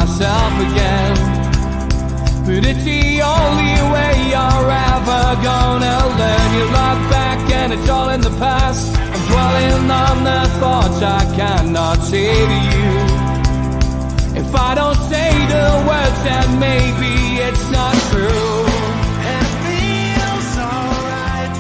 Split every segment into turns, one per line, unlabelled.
myself again. But it's the only way you're ever gonna learn. You look back and it's all in the past. I'm dwelling on the thoughts I cannot say to you. If I don't say the words, then maybe it's not true. And it feels alright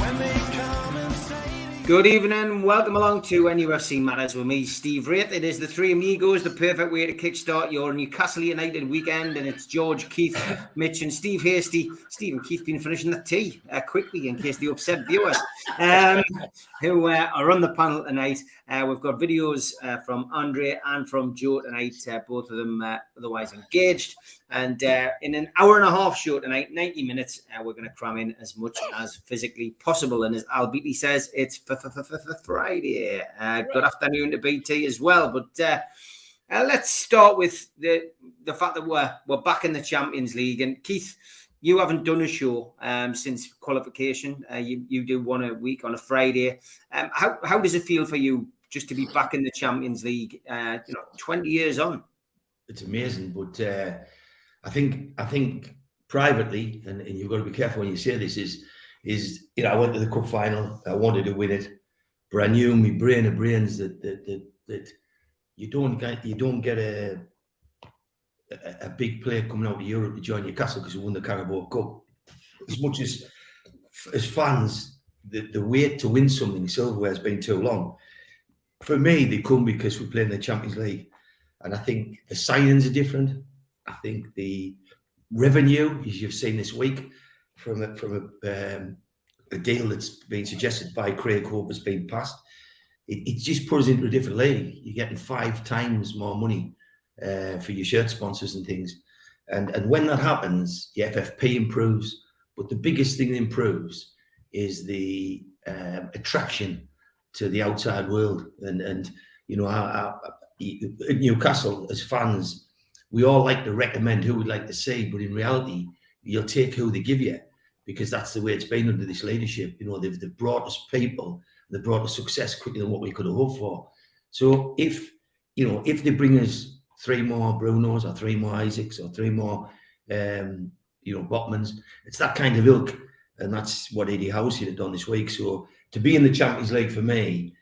when they come and say.
Good evening, welcome along to NUFC Matters with me, Steve Wraith. It is the three amigos, the perfect way to kickstart your Newcastle United weekend, and it's George, Keith, Mitch and Steve Hasty. Steve and Keith been finishing the tea quickly in case they upset viewers who are on the panel tonight. We've got videos from Andre and from Joe tonight, both of them otherwise engaged. And in an hour and a half show tonight, 90 minutes, we're going to cram in as much as physically possible. And as Al Beatley says, it's Friday. Good afternoon to BT as well. But let's start with the fact that we're back in the Champions League. And Keith, you haven't done a show since qualification. You do one a week on a Friday. How does it feel for you just to be back in the Champions League? 20 years on.
It's amazing, but I think privately, and you've got to be careful when you say this, is I went to the cup final. I wanted to win it, but I knew in my brain of brains that you don't get a big player coming out of Europe to join Newcastle because we won the Carabao Cup. As much as fans, the wait to win something silverware has been too long. For me, they come because we play in the Champions League, and I think the signings are different. I think the revenue, as you've seen this week, from a deal that's been suggested by Craig Hope has been passed. It just puts us into a different league. You're getting 5 times more money for your shirt sponsors and things. And when that happens, the FFP improves. But the biggest thing that improves is the attraction to the outside world. And you know, at Newcastle, as fans, we all like to recommend who we'd like to see, but in reality, you'll take who they give you, because that's the way it's been under this leadership. You know, they've brought us people, they've brought us success quicker than what we could have hoped for. So if they bring us 3 more Brunos or 3 more Isaacs or 3 more, Botmans, it's that kind of ilk, and that's what Eddie Howe should have done this week. So to be in the Champions League for me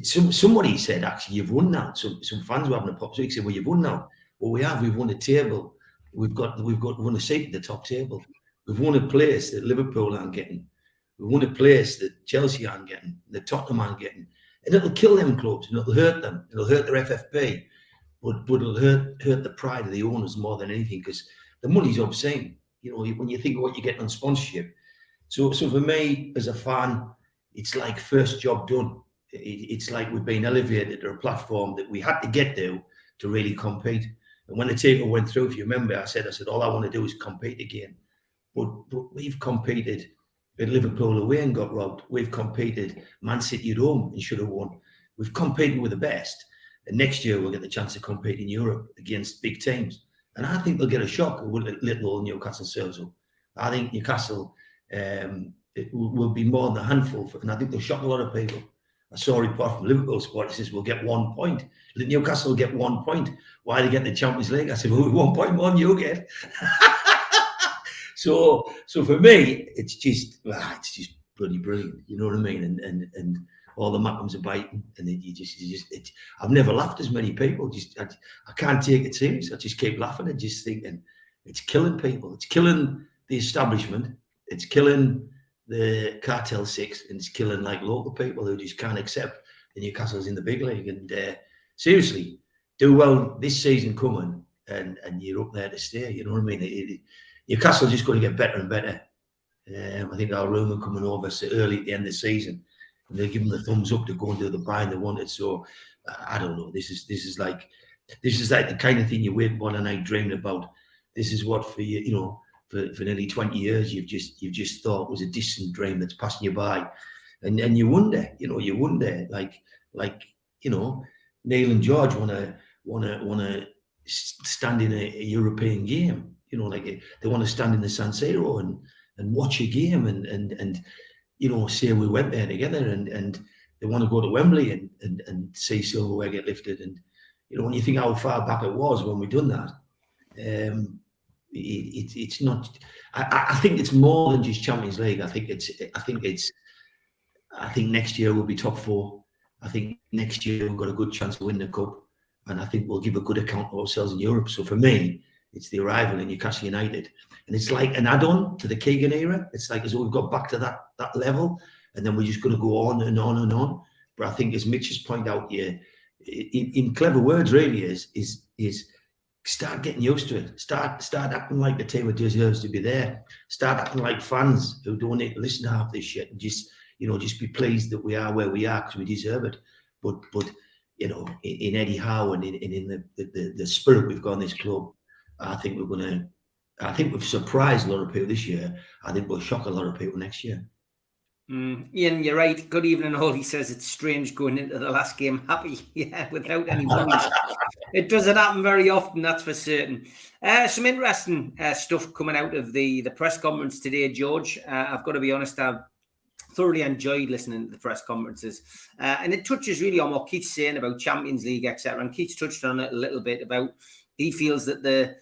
somebody said, actually, you've won now. Some fans were having a pop. So he said, well, you've won now. Well, we've won a table. We've won a seat at the top table. We've won a place that Liverpool aren't getting. We've won a place that Chelsea aren't getting, that Tottenham aren't getting. And it'll kill them clubs, and it'll hurt them. It'll hurt their FFP, but it'll hurt the pride of the owners more than anything, because the money's obscene. You know, when you think of what you're getting on sponsorship. So for me, as a fan, it's like first job done. It's like we've been elevated to a platform that we had to get to really compete. And when the table went through, if you remember, I said, all I want to do is compete again. But we've competed at Liverpool away and got robbed. We've competed Man City at home and should have won. We've competed with the best. And next year we'll get the chance to compete in Europe against big teams. And I think they'll get a shock with little old Newcastle serves up. I think Newcastle it will be more than a handful, and I think they'll shock a lot of people. I saw a report from Liverpool Sport that says we'll get 1 point. Newcastle will get 1 point. Why they get the Champions League? I said, well, 1 point more than you get. So for me, it's just bloody brilliant. You know what I mean? And all the Mackhams are biting, and I've never laughed as many people. I can't take it serious. I just keep laughing and just thinking it's killing people. It's killing the establishment. It's killing the Cartel 6, and it's killing like local people who just can't accept the Newcastle's in the big league. And seriously, do well this season coming, and you're up there to stay. You know what I mean? Newcastle's just going to get better and better. I think our rumour coming over so early at the end of the season, and they're giving the thumbs up to go and do the buying they wanted. So I don't know. This is like the kind of thing you wake one night dreaming about. This is what for you, for nearly 20 years you've just thought was a distant dream that's passing you by, and you wonder, like Neil and George want to stand in a European game, like they want to stand in the San Siro and watch a game and say we went there together, and they want to go to Wembley and see silverware get lifted. And you know, when you think how far back it was when we done that, it's not. I think it's more than just Champions League. I think next year we'll be top 4. I think next year we've got a good chance to win the cup, and I think we'll give a good account of ourselves in Europe. So for me, it's the arrival in Newcastle United, and it's like an add-on to the Keegan era. It's like as though we've got back to that level, and then we're just going to go on and on and on. But I think, as Mitch has pointed out here, in clever words, really is start getting used to it. Start acting like the team that deserves to be there. Start acting like fans who don't need to listen to half this shit, and just be pleased that we are where we are because we deserve it. But you know, in Eddie Howe and in the spirit we've got in this club, I think we've surprised a lot of people this year. I think we'll shock a lot of people next year.
Ian, you're right. Good evening, all. He says it's strange going into the last game happy, without any worries. It doesn't happen very often, that's for certain. Some interesting stuff coming out of the press conference today, George. I've got to be honest, I've thoroughly enjoyed listening to the press conferences, and it touches really on what Keith's saying about Champions League, etc. And Keith's touched on it a little bit about he feels that the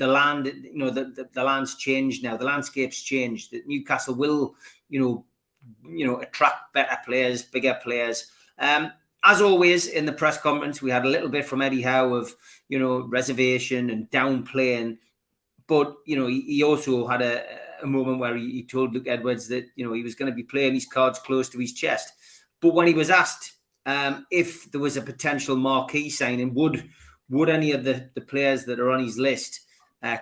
land, you know, the land's changed now, the landscape's changed. That Newcastle will, you know, attract better players, bigger players. As always in the press conference, we had a little bit from Eddie Howe of, you know, reservation and downplaying, but you know, he also had a moment where he told Luke Edwards that, you know, he was going to be playing his cards close to his chest. But when he was asked if there was a potential marquee signing, would any of the players that are on his list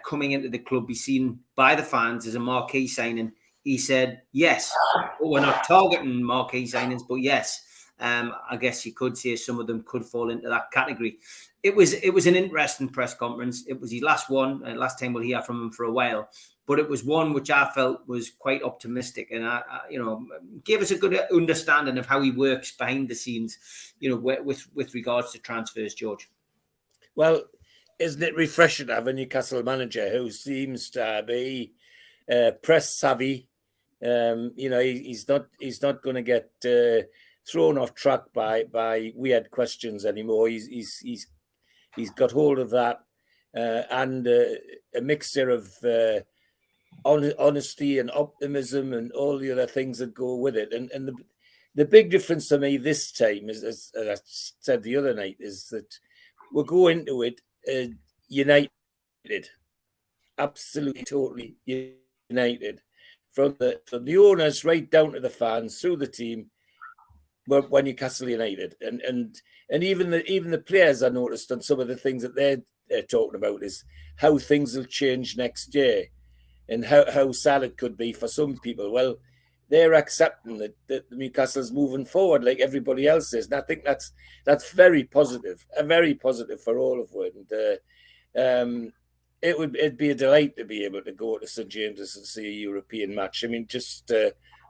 coming into the club be seen by the fans as a marquee signing, he said yes. But we're not targeting marquee signings, but yes. I guess you could say some of them could fall into that category. It was an interesting press conference. It was his last one. Last time we'll hear from him for a while. But it was one which I felt was quite optimistic, and I you know, gave us a good understanding of how he works behind the scenes, you know, with regards to transfers, George.
Well, isn't it refreshing to have a Newcastle manager who seems to be press savvy? You know, he's not going to get thrown off track by weird questions anymore. He's got hold of that and a mixture of honesty and optimism and all the other things that go with it. And the big difference to me this time, is, as I said the other night, is that we'll go into it united, absolutely, totally united, from the owners right down to the fans, through the team. When Newcastle United, and even the players, I noticed on some of the things that they're talking about is how things will change next year, and how sad it could be for some people. Well, they're accepting that Newcastle's moving forward like everybody else is, and I think that's very positive, very positive for all of it. And it'd be a delight to be able to go to St James's and see a European match. I mean, just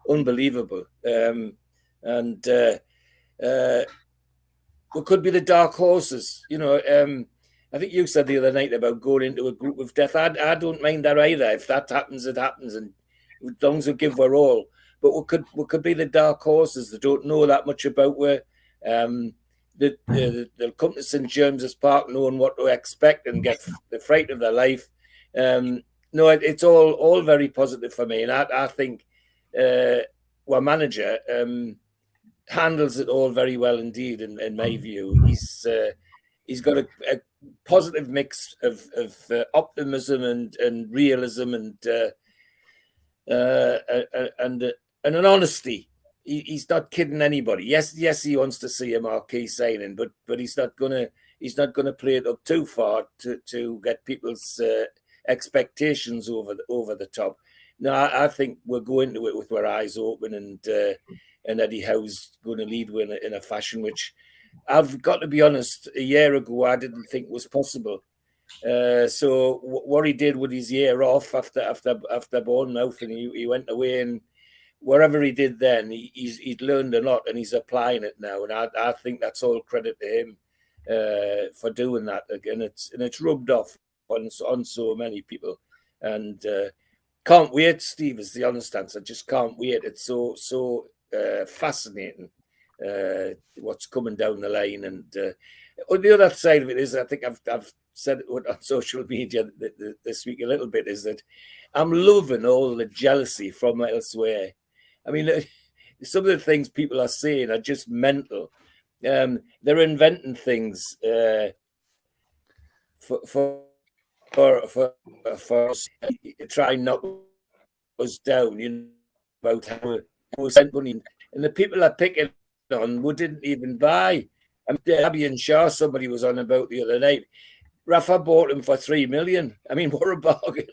unbelievable. And what could be the dark horses, you know. I think you said the other night about going into a group of death. I don't mind that either. If that happens, it happens, and as long as we give our all. But what could be the dark horses that don't know that much about where they'll come to St James's Park knowing what to expect and get the fright of their life. No, it's all very positive for me, and I think our manager handles it all very well indeed. In my view, he's got a positive mix of optimism and realism and an honesty. He's not kidding anybody. Yes, he wants to see a marquee signing, but he's not gonna play it up too far to get people's expectations over the top. No, I think we're going to it with our eyes open, and Eddie Howe's going to lead in a fashion which, I've got to be honest, a year ago I didn't think was possible. So what he did with his year off after Bournemouth, and he went away, and wherever he did then, he'd learned a lot, and he's applying it now. And I think that's all credit to him for doing that. Again, it's rubbed off on so many people, and can't wait. Steve is the honest answer. Just can't wait. It's so fascinating what's coming down the line, and the other side of it is, I think I've said it on social media this week a little bit, is that I'm loving all the jealousy from elsewhere. I mean, some of the things people are saying are just mental. They're inventing things for us, trying not to us down, you know, about how we sent money, and the people are picking on who didn't even buy. I mean, Abby and Shaw, somebody was on about the other night. Rafa bought him for 3 million. I mean, what a bargain!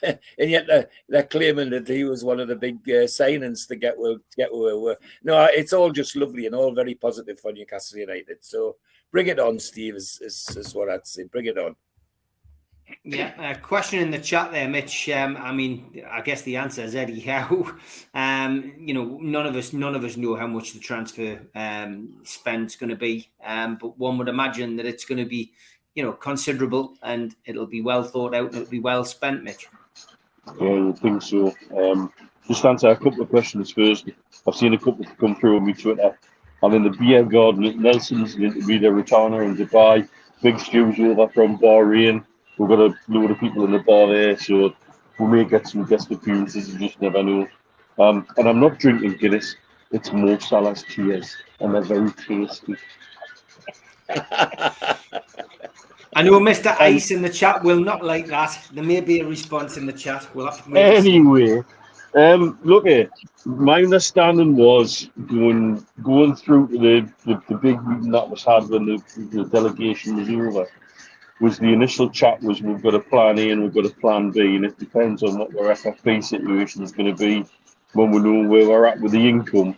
And yet they're claiming that he was one of the big signings to get where we were. No, it's all just lovely and all very positive for Newcastle United. So bring it on, Steve, is what I'd say. Bring it on.
Yeah, question in the chat there, Mitch. I mean, I guess the answer is Eddie Howe. You know, none of us know how much the transfer spend's going to be, but one would imagine that it's going to be, you know, considerable, and it'll be well thought out and it'll be well spent, Mitch.
Yeah, I think so. Just answer a couple of questions first. I've seen a couple come through on my Twitter. I'm in the beer garden at Nelson's, an interview there with Tana in Dubai. Big Stu's over from Bahrain. We've got a load of people in the bar there, so we may get some guest appearances, you just never know. And I'm not drinking Guinness, it's Mo Salah's Cheers, and they're very tasty.
I know Mr. Ice in the chat will not like that. There may be a response in the chat. We'll have to
anyway, look at my understanding was going through the big meeting that was had when the delegation was over. Was the initial chat was we've got a plan A and we've got a plan B, and it depends on what our FFP situation is going to be when we know where we're at with the income.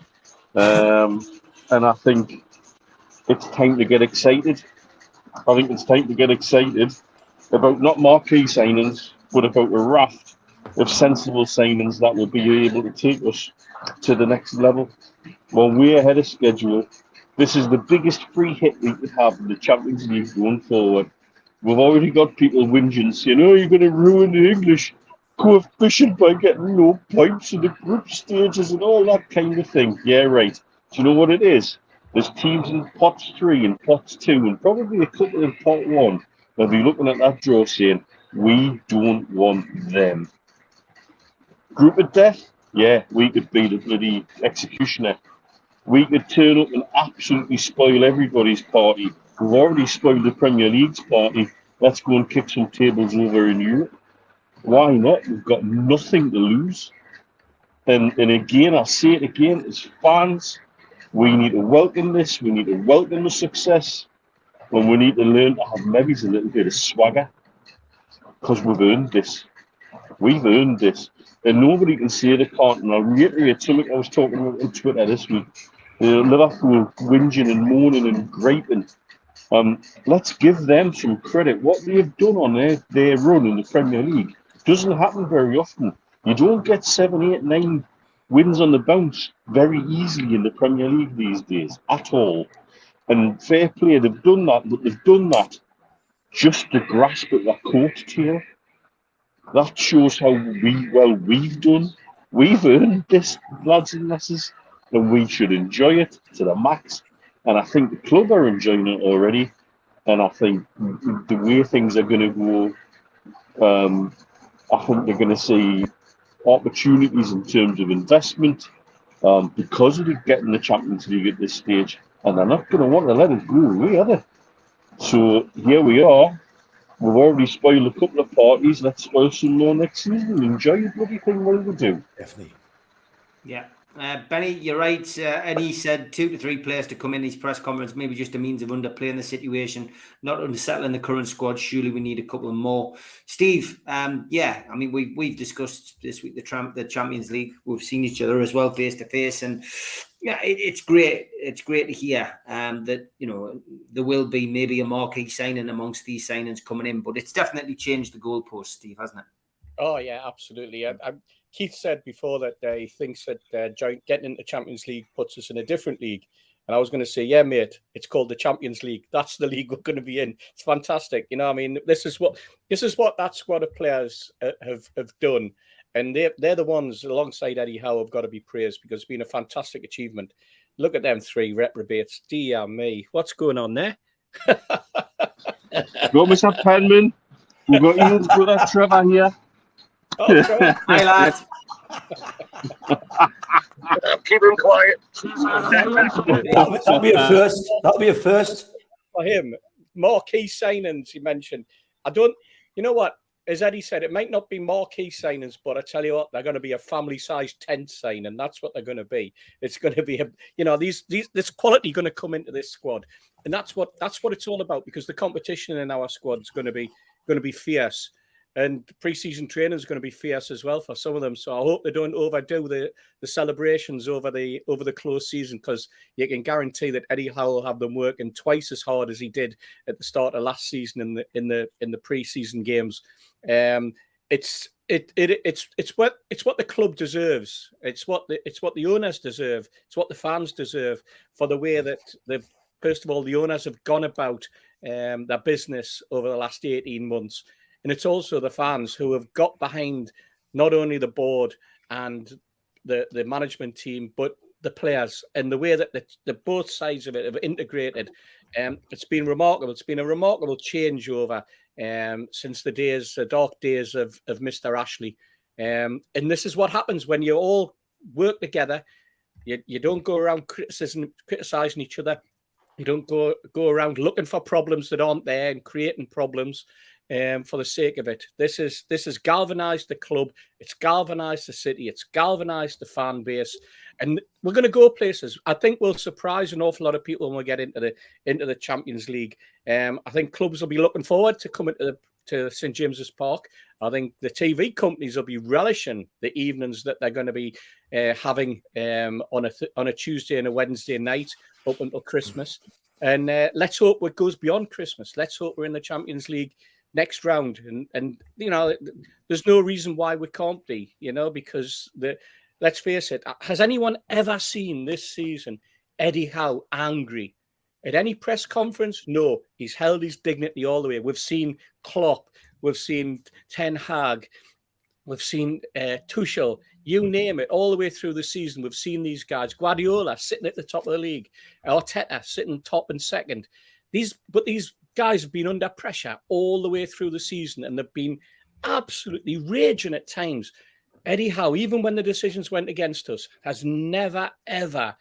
And I think it's time to get excited. I think it's time to get excited about not marquee signings, but about a raft of sensible signings that will be able to take us to the next level. Well, we're ahead of schedule. This is the biggest free hit we could have in the Champions League going forward. We've already got people whinging, saying, "Oh, you're going to ruin the English coefficient by getting no points in the group stages and all that kind of thing." Yeah, right. Do you know what it is? There's teams in pots 3 and pots 2 and probably a couple in pot 1. They'll be looking at that draw saying, "We don't want them." Group of death? Yeah, we could be the bloody executioner. We could turn up and absolutely spoil everybody's party. We've already spoiled the Premier League's party. Let's go and kick some tables over in Europe. Why not? We've got nothing to lose. And again, I'll say it again, as fans, we need to welcome this. We need to welcome the success. And we need to learn to have maybe a little bit of swagger. Because we've earned this. We've earned this. And nobody can say they can't. And I'll reiterate something I was talking about on Twitter this week. Liverpool whinging and moaning and griping. Let's give them some credit. What they've done on their run in the Premier League doesn't happen very often. You don't get 7, 8, 9 wins on the bounce very easily in the Premier League these days, at all. And fair play, they've done that, but they've done that just to grasp at their coat tail. That shows how we've done. We've earned this, lads and lasses, and we should enjoy it to the max. And I think the club are enjoying it already. And I think the way things are going to go, I think they're going to see opportunities in terms of investment because of getting the Champions League at this stage. And they're not going to want to let it go away, are they? So here we are. We've already spoiled a couple of parties. Let's spoil some more next season. Enjoy the bloody thing while we do.
Definitely.
Yeah. Benny, you're right. Eddie said 2 to 3 players to come in his press conference, maybe just a means of underplaying the situation, not unsettling the current squad. Surely we need a couple more. Steve, yeah, I mean, we've discussed this week the Champions League. We've seen each other as well face to face, and yeah, it's great. It's great to hear that, you know, there will be maybe a marquee signing amongst these signings coming in, but it's definitely changed the goalpost, Steve, hasn't it?
Oh yeah, absolutely. Keith said before that he thinks that getting into Champions League puts us in a different league. And I was going to say, yeah, mate, it's called the Champions League. That's the league we're going to be in. It's fantastic. You know, I mean, this is what that squad of players have done. And they're the ones, alongside Eddie Howe, have got to be praised because it's been a fantastic achievement. Look at them 3 reprobates. Dear me, what's going on there?
Got Mr. Penman. We've got Ian's brother Trevor here.
Oh, Trevor.
Hi, lads.
Keep him quiet.
That'll be a first. That'll be a first.
For him, marquee signings he mentioned. You know what? As Eddie said, it might not be marquee signings, but I tell you what, they're going to be a family-sized tent signing. That's what they're going to be. It's going to be this quality going to come into this squad, and that's what it's all about. Because the competition in our squad is going to be fierce, and pre-season training is going to be fierce as well for some of them. So I hope they don't overdo the celebrations over the close season, because you can guarantee that Eddie Howe will have them working twice as hard as he did at the start of last season in the pre-season games. It's what the club deserves. It's what the owners deserve. It's what the fans deserve for the way that first of all the owners have gone about their business over the last 18 months. And it's also the fans who have got behind not only the board and the management team, but the players, and the way that the both sides of it have integrated. It's been remarkable. It's been a remarkable changeover since the dark days of Mr. Ashley. And this is what happens when you all work together. You don't go around criticizing each other. You don't go around looking for problems that aren't there and creating problems for the sake of it. This has galvanized the club. It's galvanized the city. It's galvanized the fan base, and we're going to go places. I think we'll surprise an awful lot of people when we get into the Champions League. I think clubs will be looking forward to coming to St James's Park. I think the TV companies will be relishing the evenings that they're going to be having on a Tuesday and a Wednesday night up until Christmas. And let's hope it goes beyond Christmas. Let's hope we're in the Champions League next round. And there's no reason why we can't be, because let's face it, has anyone ever seen this season Eddie Howe angry at any press conference? No, he's held his dignity all the way. We've seen Klopp, we've seen Ten Hag, we've seen Tuchel, you name it, all the way through the season. We've seen these guys, Guardiola sitting at the top of the league, Arteta sitting top and second. These guys have been under pressure all the way through the season, and they've been absolutely raging at times. Eddie Howe, even when the decisions went against us, has never, ever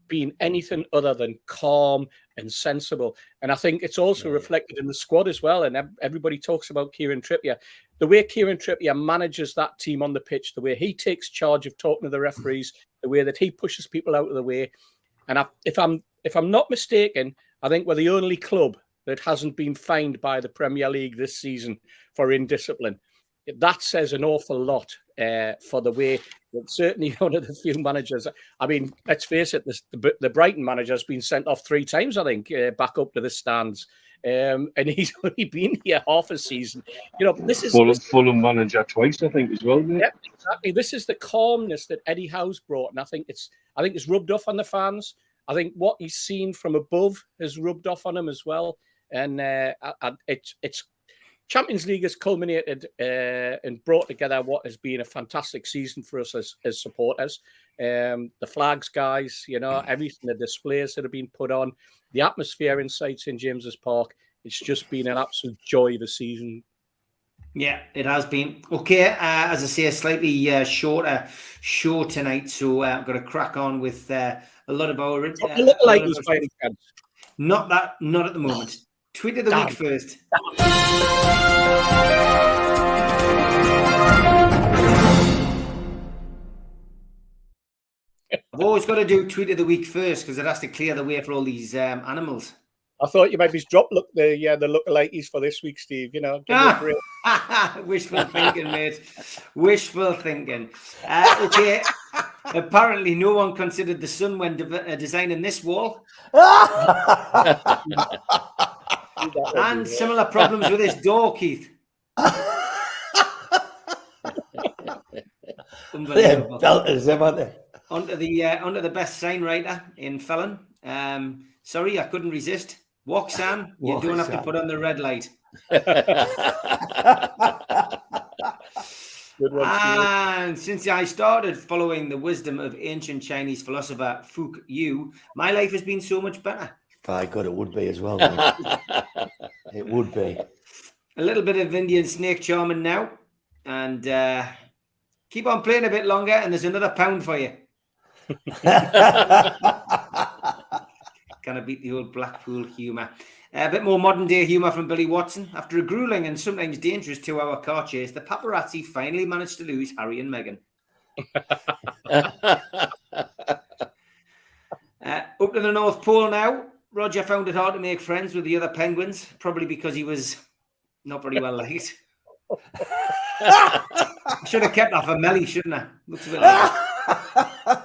been anything other than calm and sensible. And I think it's also reflected in the squad as well. And everybody talks about Kieran Trippier. The way Kieran Trippier manages that team on the pitch, the way he takes charge of talking to the referees, the way that he pushes people out of the way. And if I'm not mistaken, I think we're the only club that hasn't been fined by the Premier League this season for indiscipline. That says an awful lot for the way that certainly one of the few managers. I mean, let's face it, the Brighton manager has been sent off 3 times, I think, back up to the stands. And he's only been here half a season. This is
Fulham manager twice, I think, as well. Mate.
Yeah, exactly. This is the calmness that Eddie Howe's brought, and I think it's rubbed off on the fans. I think what he's seen from above has rubbed off on him as well. And it's Champions League has culminated and brought together what has been a fantastic season for us as supporters. The flags, guys, everything, the displays that have been put on, the atmosphere inside St James's Park. It's just been an absolute joy of a season.
Yeah, it has been. Okay, as I say, a slightly shorter show tonight, so I've got to crack on with a lot of our...
Lookalike was playing again.
Not at the moment. Tweet of the week first. I've always got to do tweet of the week first because it has to clear the way for all these animals.
I thought you maybe drop the lookalikes for this week, Steve.
Wishful thinking, mate. Wishful thinking. Okay. Apparently, no one considered the sun when designing this wall. And similar problems with this door, Keith. Unbelievable. Onto the best sign writer in Felon. Sorry, I couldn't resist. Walk, Sam. You don't have to put on the red light.
Good one,
and since I started following the wisdom of ancient Chinese philosopher Fuke Yu, my life has been so much better.
By God, it would be as well. Mate. It would be.
A little bit of Indian snake charming now. And keep on playing a bit longer, and there's another £1 for you. Kind of beat the old Blackpool humour. A bit more modern day humour from Billy Watson. After a grueling and sometimes dangerous 2-hour car chase, the paparazzi finally managed to lose Harry and Meghan. Up to the North Pole now. Roger found it hard to make friends with the other penguins, probably because he was not very well liked. I should have kept that for Melly, shouldn't I? Looks a bit like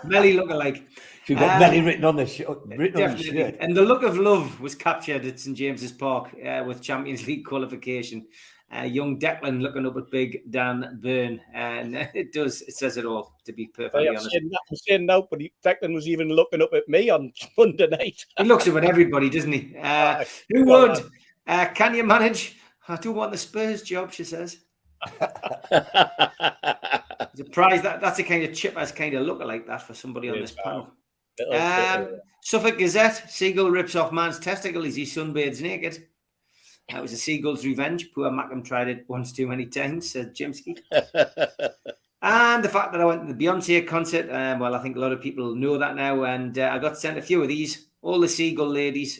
Melly Lookalike.
You've got Melly written on the shirt.
Definitely. And the look of love was captured at St James's Park with Champions League qualification. Young Declan looking up at big Dan Byrne. And it says it all, to be perfectly honest.
I'm saying now, but Declan was even looking up at me on Monday night.
He looks up at everybody, doesn't he? Who would? Can you manage? I don't want the Spurs job, she says. Surprised that's a kind of chip as kind of look like that for somebody on this panel. Suffolk Gazette, Seagull rips off man's testicle as he sunbathes naked. That was a seagull's revenge. Poor Mackham tried it once too many times, said Jimsky. And the fact that I went to the Beyonce concert, well, I think a lot of people know that now. And I got sent a few of these. All the seagull ladies.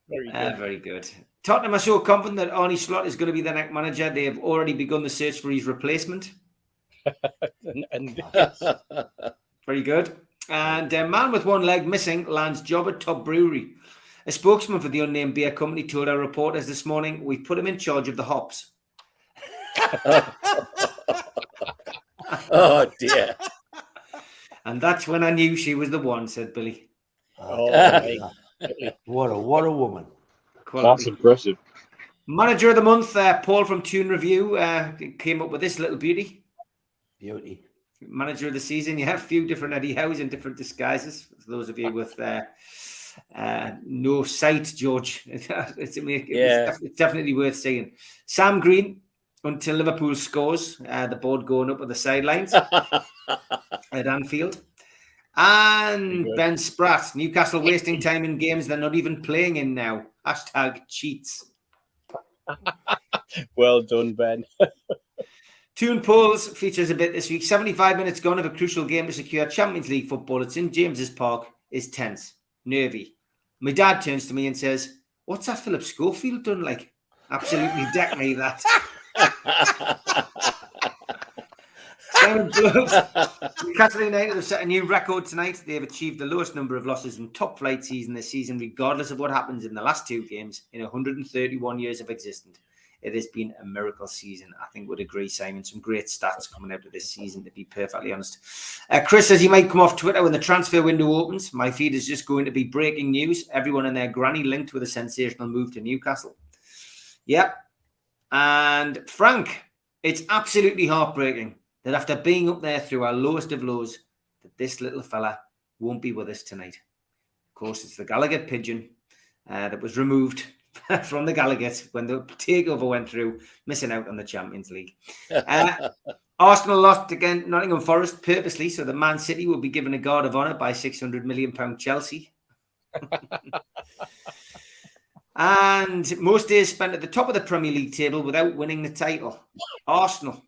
Very good. Tottenham are so confident that Arne Slot is going to be the next manager. They have already begun the search for his replacement. Very good. And a man with one leg missing lands job at Top Brewery. A spokesman for the unnamed beer company told our reporters this morning, "We've put him in charge of the hops."
Oh dear.
And that's when I knew she was the one, said Billy.
What a woman.
Quality.
That's impressive.
Manager of the month, Paul from Tune Review, came up with this little beauty.
Beauty.
Manager of the season, you have a few different Eddie Howe's in different disguises. For those of you with no sight, George, it's definitely worth seeing. Sam Green, until Liverpool scores, the board going up on the sidelines at Anfield. And Ben Spratt, Newcastle wasting time in games they're not even playing in now. #cheats.
Well done, Ben.
Toon Polls features a bit this week. 75 minutes gone of a crucial game to secure Champions League football at St James's Park is tense, nervy. My dad turns to me and says, "What's that Philip Schofield done like?" Absolutely deck me that. Simon Blows. Newcastle United have set a new record tonight. They have achieved the lowest number of losses in top flight season this season, regardless of what happens in the last two games in 131 years of existence. It has been a miracle season. I think would agree, Simon. Some great stats coming out of this season, to be perfectly honest. Chris says he might come off Twitter when the transfer window opens. My feed is just going to be breaking news. Everyone and their granny linked with a sensational move to Newcastle. Yep. And Frank, it's absolutely heartbreaking that after being up there through our lowest of lows, that this little fella won't be with us tonight. Of course, it's the Gallagher pigeon that was removed from the Gallagher when the takeover went through, missing out on the Champions League. Arsenal lost against Nottingham Forest purposely, so the Man City will be given a guard of honour by £600 million Chelsea. And most days spent at the top of the Premier League table without winning the title. Arsenal.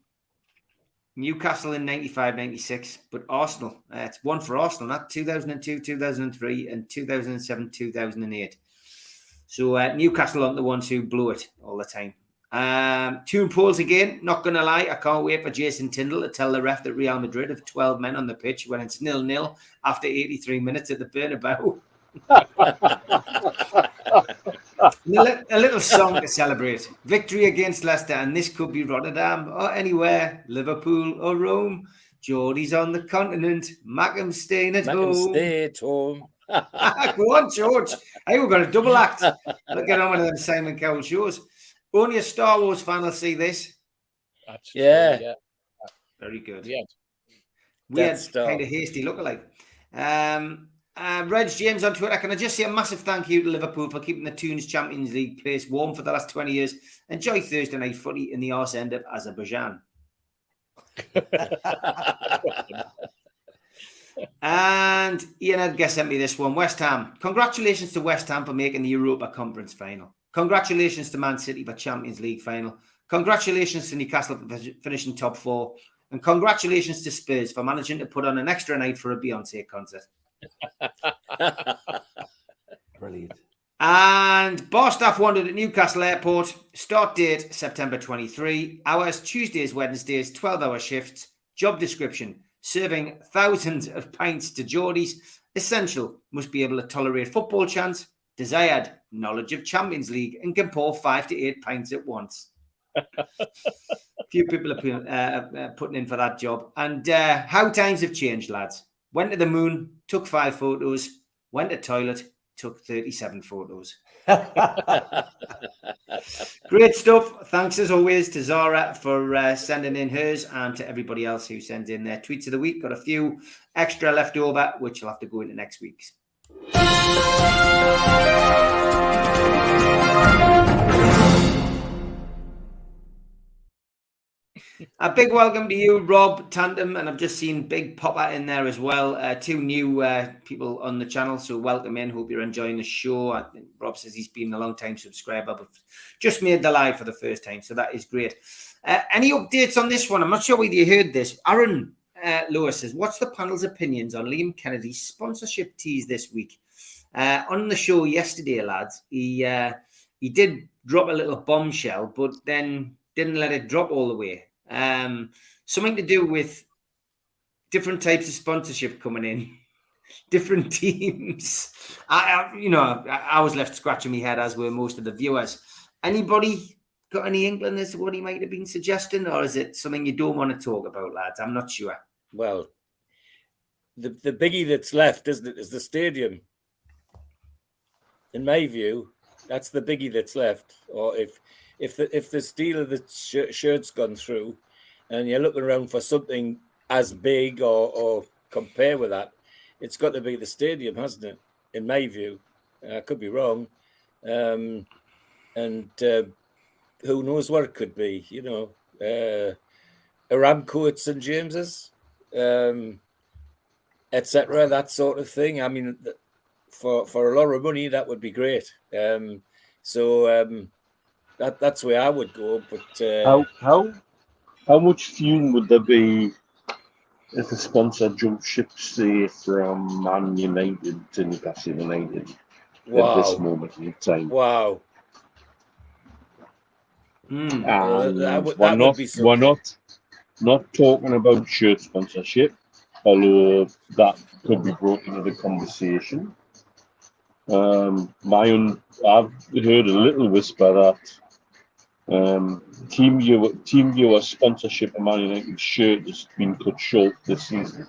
Newcastle in 95-96, but Arsenal, it's one for Arsenal, not 2002, 2003, and 2007, 2008. So Newcastle aren't the ones who blew it all the time. Toon Polls again, not going to lie, I can't wait for Jason Tindall to tell the ref that Real Madrid have 12 men on the pitch when it's 0-0 after 83 minutes at the Bernabeu. A little song to celebrate. Victory against Leicester, and this could be Rotterdam or anywhere, Liverpool or Rome. Geordie's on the continent, Mackham's staying at home.
Stay at home.
Go on, George. Hey, we've got a double act. Look at one of them Simon Cowell shows. Only a Star Wars fan will see this.
Yeah.
Very good.
Yeah.
Weird, kind of hasty lookalike. Reg James on Twitter, can I just say a massive thank you to Liverpool for keeping the Tunes Champions League place warm for the last 20 years. Enjoy Thursday night footy in the arse end of Azerbaijan. And Ian Edgar sent me this one. West Ham. Congratulations to West Ham for making the Europa Conference final. Congratulations to Man City for Champions League final. Congratulations to Newcastle for finishing top 4. And congratulations to Spurs for managing to put on an extra night for a Beyonce concert.
Brilliant.
And bar staff wanted at Newcastle Airport. Start date September 23. Hours Tuesdays, Wednesdays, 12-hour shifts. Job description: serving thousands of pints to Geordies. Essential: must be able to tolerate football chants. Desired: knowledge of Champions League and can pour 5 to 8 pints at once. A few people are putting in for that job. And how times have changed, lads. Went to the moon, took 5 photos. Went to toilet, took 37 photos. Great stuff. Thanks as always to Zara for sending in hers, and to everybody else who sends in their tweets of the week. Got a few extra left over, which will have to go into next week's. A big welcome to you, Rob Tandem, and I've just seen Big Popper in there as well. 2 new people on the channel, so welcome in. Hope you're enjoying the show. I think Rob says he's been a long-time subscriber, but just made the live for the first time, so that is great. Any updates on this one? I'm not sure whether you heard this. Aaron Lewis says, what's the panel's opinions on Liam Kennedy's sponsorship tease this week? On the show yesterday, lads, he did drop a little bombshell, but then didn't let it drop all the way. Something to do with different types of sponsorship coming in, different teams. I was left scratching my head, as were most of the viewers. Anybody got any inkling as to what he might have been suggesting, or is it something you don't want to talk about, lads? I'm not sure.
Well, the biggie that's left, isn't it, is the stadium. In my view, that's the biggie that's left. Or if the deal of the shirt's gone through and you're looking around for something as big or compare with that, it's got to be the stadium, hasn't it? In my view. I could be wrong. And who knows what it could be, Aramco at St. James's, etc., that sort of thing. I mean, for a lot of money, that would be great. That's where I would go. But
how much fume would there be if a sponsor jumped ship, say, from Man United to Newcastle United at this moment in time?
Wow.
And
we're
not talking about shirt sponsorship, although that could be brought into the conversation. I've heard a little whisper that Team Viewer sponsorship of Man United shirt has been cut short this season.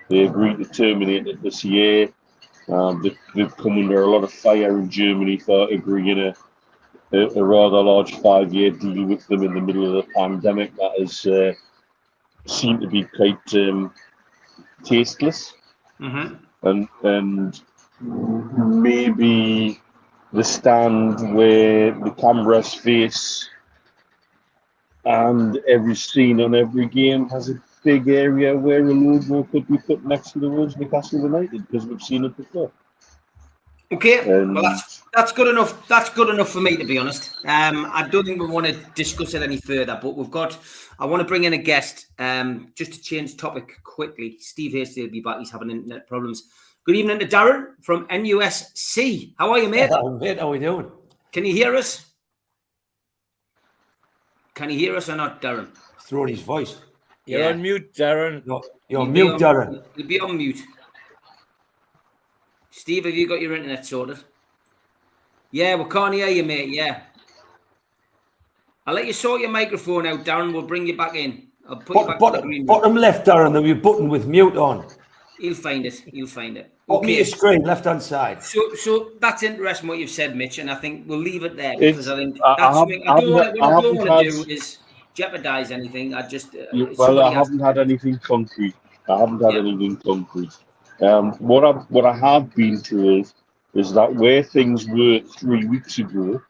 They agreed to terminate it this year. They've come under a lot of fire in Germany for agreeing a rather large 5-year deal with them in the middle of the pandemic that has seemed to be quite tasteless. Mm-hmm. And maybe the stand where the cameras face and every scene on every game has a big area where a logo could be put next to the words Newcastle United, because we've seen it before.
Okay, well that's good enough. That's good enough for me, to be honest. I don't think we want to discuss it any further, but I want to bring in a guest. Just to change topic quickly, Steve Hasty will be back. He's having internet problems. Good evening to Darren from NUFC. How are you, mate?
Hello, mate. How are we doing?
Can you hear us? Can you hear us or not, Darren?
He's throwing his voice.
You're on mute, Darren.
No, you're on mute, Darren.
You'll be on mute. Steve, have you got your internet sorted? Yeah, we can't hear you, mate. Yeah. I'll let you sort your microphone out, Darren. We'll bring you back in. I'll put you back to the green room.
Bottom left, Darren, there'll be a button with mute on.
He'll find it. He'll find it.
Bottom of your screen, left-hand side.
So that's interesting what you've said, Mitch, and I think we'll leave it there, because I think that's something I don't want to do is jeopardize anything. I
haven't had anything concrete. Anything concrete. What I have been told is that where things were 3 weeks ago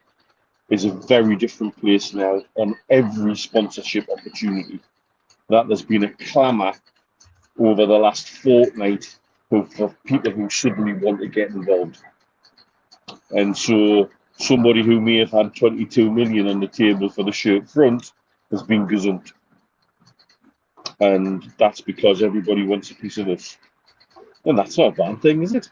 is a very different place now on every sponsorship opportunity. That there's been a clamour over the last fortnight for people who suddenly want to get involved. And so somebody who may have had 22 million on the table for the shirt front has been gazumped. And that's because everybody wants a piece of this. And that's not a bad thing, is it?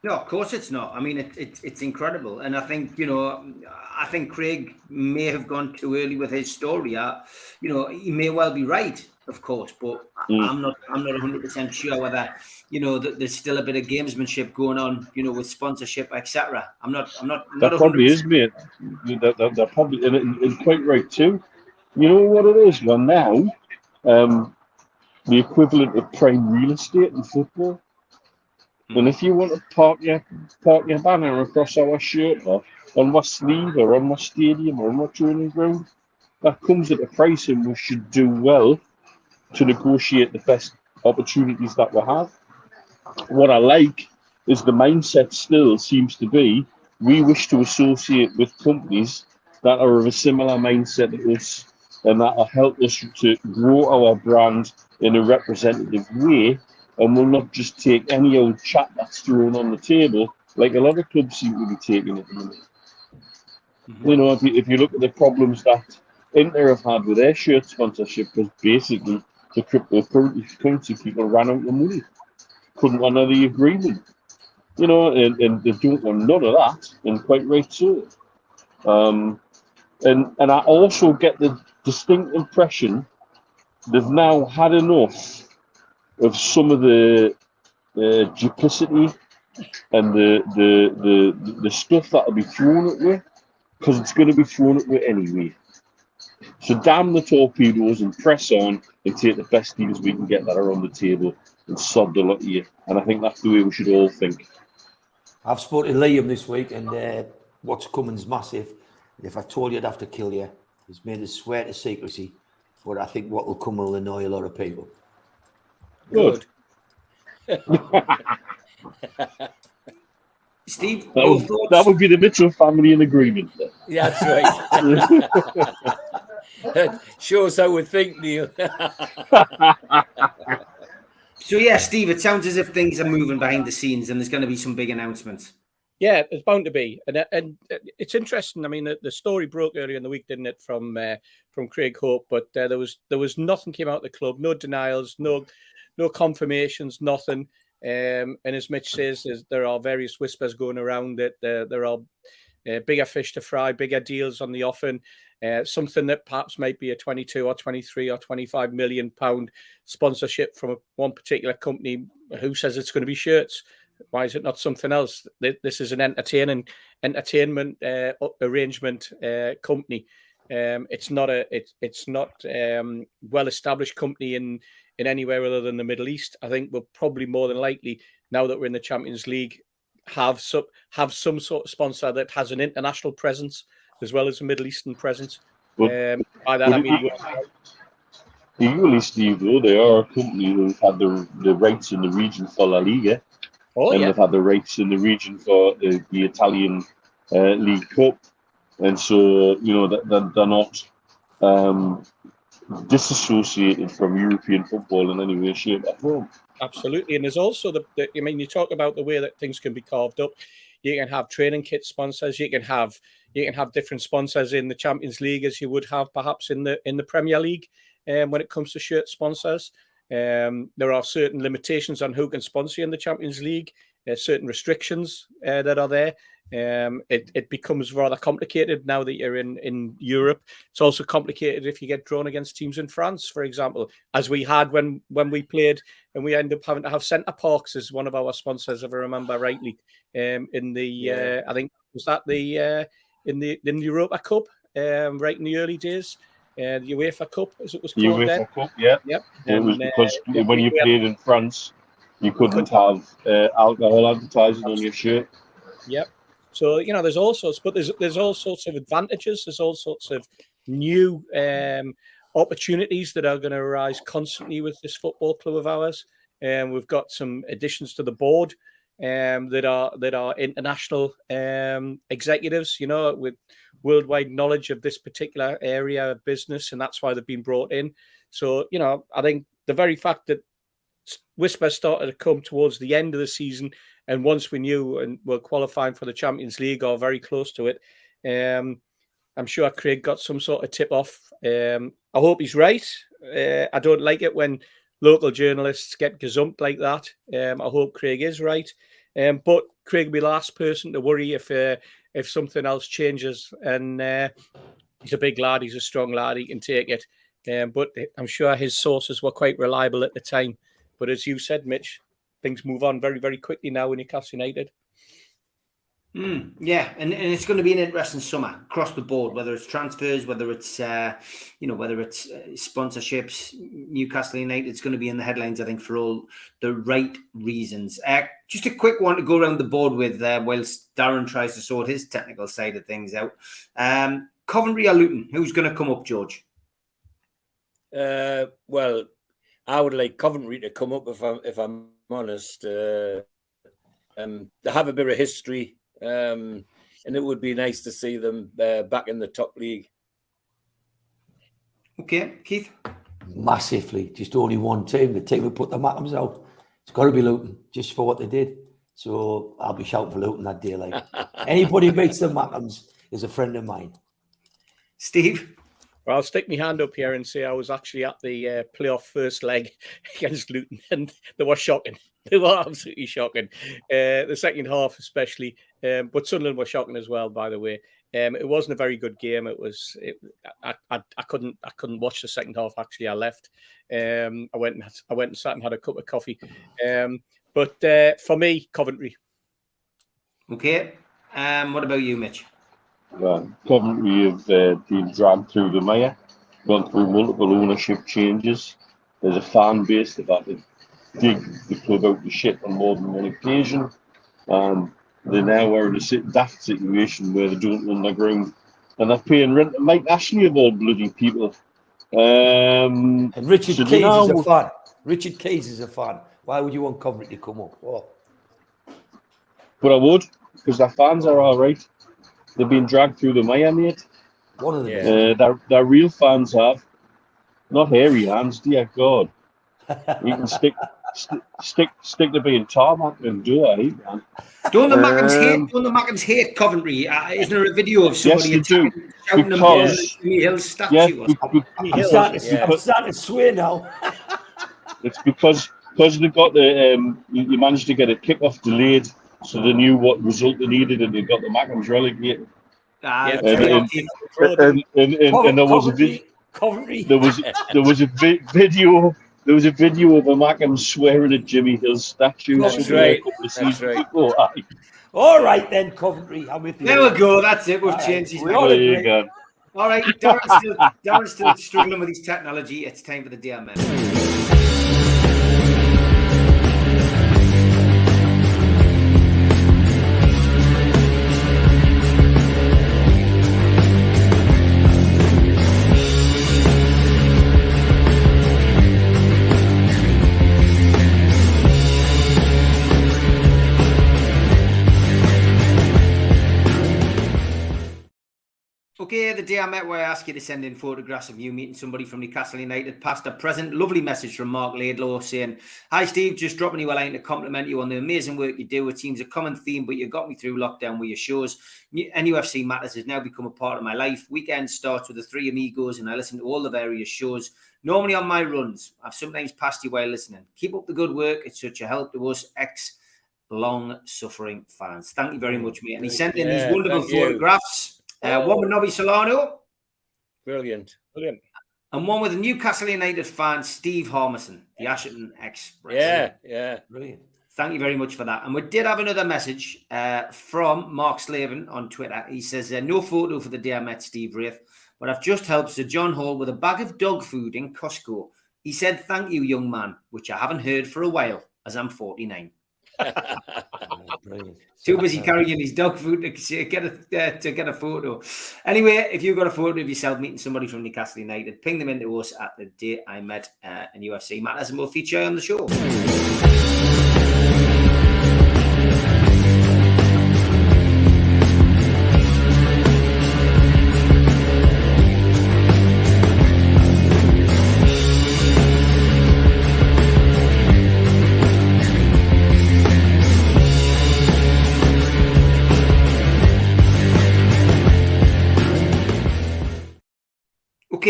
No, of course it's not. I mean, it's incredible, and I think I think Craig may have gone too early with his story. He may well be right, of course, but I'm not 100% sure whether that there's still a bit of gamesmanship going on, with sponsorship, etc. I'm not.
That probably is, mate. That probably, and quite right too. You know what it is? Well, now, the equivalent of prime real estate in football. And if you want to park your banner across our shirt or on my sleeve or on my stadium or on my training ground, that comes at a price, and we should do well to negotiate the best opportunities that we have. What I like is the mindset still seems to be we wish to associate with companies that are of a similar mindset to us and that will help us to grow our brand in a representative way. And we'll not just take any old chat that's thrown on the table, like a lot of clubs seem to be taking at the minute. If you look at the problems that Inter have had with their shirt sponsorship, was basically the cryptocurrency people ran out of money, couldn't honour the agreement. And they don't want none of that, and quite right so. And I also get the distinct impression they've now had enough of some of the duplicity and the stuff that'll be thrown at me, because it's going to be thrown at me anyway. So damn the torpedoes and press on and take the best deals we can get that are on the table and sod the lot of you. And I think that's the way we should all think.
I've spoken to Liam this week, and what's coming's massive. And if I told you I'd have to kill you, he's made us swear to secrecy. But I think what will come will annoy a lot of people.
Good.
Steve,
that would be the Mitchell family in agreement.
Yeah, that's right. Shows how we think, Neil.
So yeah, Steve, it sounds as if things are moving behind the scenes, and there's going to be some big announcements.
Yeah, it's bound to be, and it's interesting. I mean, the story broke earlier in the week, didn't it, from Craig Hope? But there was nothing came out of the club, no denials, no confirmations, nothing. And as Mitch says, there are various whispers going around that there are bigger fish to fry, bigger deals on the offing. Something that perhaps might be a 22 or 23 or 25 million pound sponsorship from one particular company who says it's going to be shirts. Why is it not something else? This is an entertainment arrangement company. It's not well established company in anywhere other than the Middle East. I think we'll probably more than likely, now that we're in the Champions League, have some sort of sponsor that has an international presence as well as a Middle Eastern presence. By that I mean,
equally, Steve, though, they are a company who've had the rights in the region for La Liga. They've had the rights in the region for the Italian League Cup, and so that they're not disassociated from European football in any way, shape, or form.
Absolutely, and there's also you talk about the way that things can be carved up. You can have training kit sponsors. You can have different sponsors in the Champions League as you would have perhaps in the Premier League. When it comes to shirt sponsors. There are certain limitations on who can sponsor in the Champions League, certain restrictions that are there. It becomes rather complicated now that you're in Europe. It's also complicated if you get drawn against teams in France, for example, as we had when we played, and we ended up having to have Centre Parks as one of our sponsors, if I remember rightly, in the I think was that in the Europa Cup, right in the early days. The UEFA Cup, as it was called
UEFA
then.
Cup, yeah.
Yep.
It was because when you played in France, you couldn't have alcohol advertising on your shirt.
Yep. So there's all sorts, but there's all sorts of advantages. There's all sorts of new opportunities that are going to arise constantly with this football club of ours. We've got some additions to the board that are international executives, with worldwide knowledge of this particular area of business, and that's why they've been brought in. So, I think the very fact that whispers started to come towards the end of the season, and once we knew and were qualifying for the Champions League or very close to it, I'm sure Craig got some sort of tip off. I hope he's right. I don't like it when local journalists get gazumped like that. I hope Craig is right. But Craig will be the last person to worry if something else changes. And he's a big lad. He's a strong lad. He can take it. But I'm sure his sources were quite reliable at the time. But as you said, Mitch, things move on very, very quickly now in Newcastle United.
Yeah, and it's going to be an interesting summer across the board, whether it's transfers, whether it's sponsorships. Newcastle United's going to be in the headlines, I think, for all the right reasons. Just a quick one to go around the board with whilst Darren tries to sort his technical side of things out. Coventry or Luton? Who's going to come up, George?
Well, I would like Coventry to come up if I'm honest. They have a bit of history. And it would be nice to see them back in the top league.
Okay, Keith?
Massively. Just only one team. The team who put the Mackhams out. It's got to be Luton, just for what they did. So I'll be shouting for Luton that day. Like anybody who beats the Mackhams is a friend of mine.
Steve?
Well, I'll stick my hand up here and say I was actually at the playoff first leg against Luton, and they were shocking. They were absolutely shocking. The second half, especially, but Sunderland were shocking as well. By the way, it wasn't a very good game. I couldn't watch the second half. Actually, I left. I went and sat and had a cup of coffee. But for me, Coventry.
Okay. What about you, Mitch?
Coventry have been dragged through the mire, gone through multiple ownership changes. There's a fan base that had to dig the club out the shit on more than one occasion. They now are in a daft situation where they don't run their ground, and they're paying rent to Mike Ashley of all bloody people.
And Richard Keys is a fan. Richard Keys is a fan. Why would you want Coventry to come up? What?
But I would, because their fans are all right. They've been dragged through the mire, mate.
One of them.
Their real fans have. Not hairy hands, dear God. You can stick to being tarmac and do it, man.
Don't the Mackhams hate Coventry? Isn't there a video of somebody shouting them Jimmy Hill's statue?
I'm starting to swear now.
It's because they got the you managed to get a kickoff delayed, so they knew what result they needed, and they got the Mackhams relegated. And there was a video. There was a video of a Mackham swearing at Jimmy Hill's statue.
That's right.
All right then, Coventry. I'm with you.
There we go. That's it. We've changed his name.
There you go.
All right, Darren's still struggling with his technology. It's time for the DMS. Okay, the day I met where I asked you to send in photographs of you meeting somebody from Newcastle United, past or present. Lovely message from Mark Laidlaw saying, "Hi Steve, just dropping you a line to compliment you on the amazing work you do. It seems a common theme, but you got me through lockdown with your shows. NUFC Matters has now become a part of my life. Weekend starts with the three Amigos and I listen to all the various shows. Normally on my runs. I've sometimes passed you while listening. Keep up the good work. It's such a help to us long-suffering fans." Thank you very much, mate. And he sent in these wonderful photographs. One with Nobby Solano.
Brilliant.
And one with a Newcastle United fan, Steve Harmison, the Asherton Express.
Yeah.
Brilliant.
Thank you very much for that. And we did have another message from Mark Slavin on Twitter. He says, no photo for the day I met Steve Wraith, but I've just helped Sir John Hall with a bag of dog food in Costco. He said, "Thank you, young man," which I haven't heard for a while, as I'm 49.
Brilliant.
Too busy carrying his dog food to get a photo. Anyway, if you've got a photo of yourself meeting somebody from Newcastle United, ping them into us at the day I met in UFC Matters, and we'll feature on the show.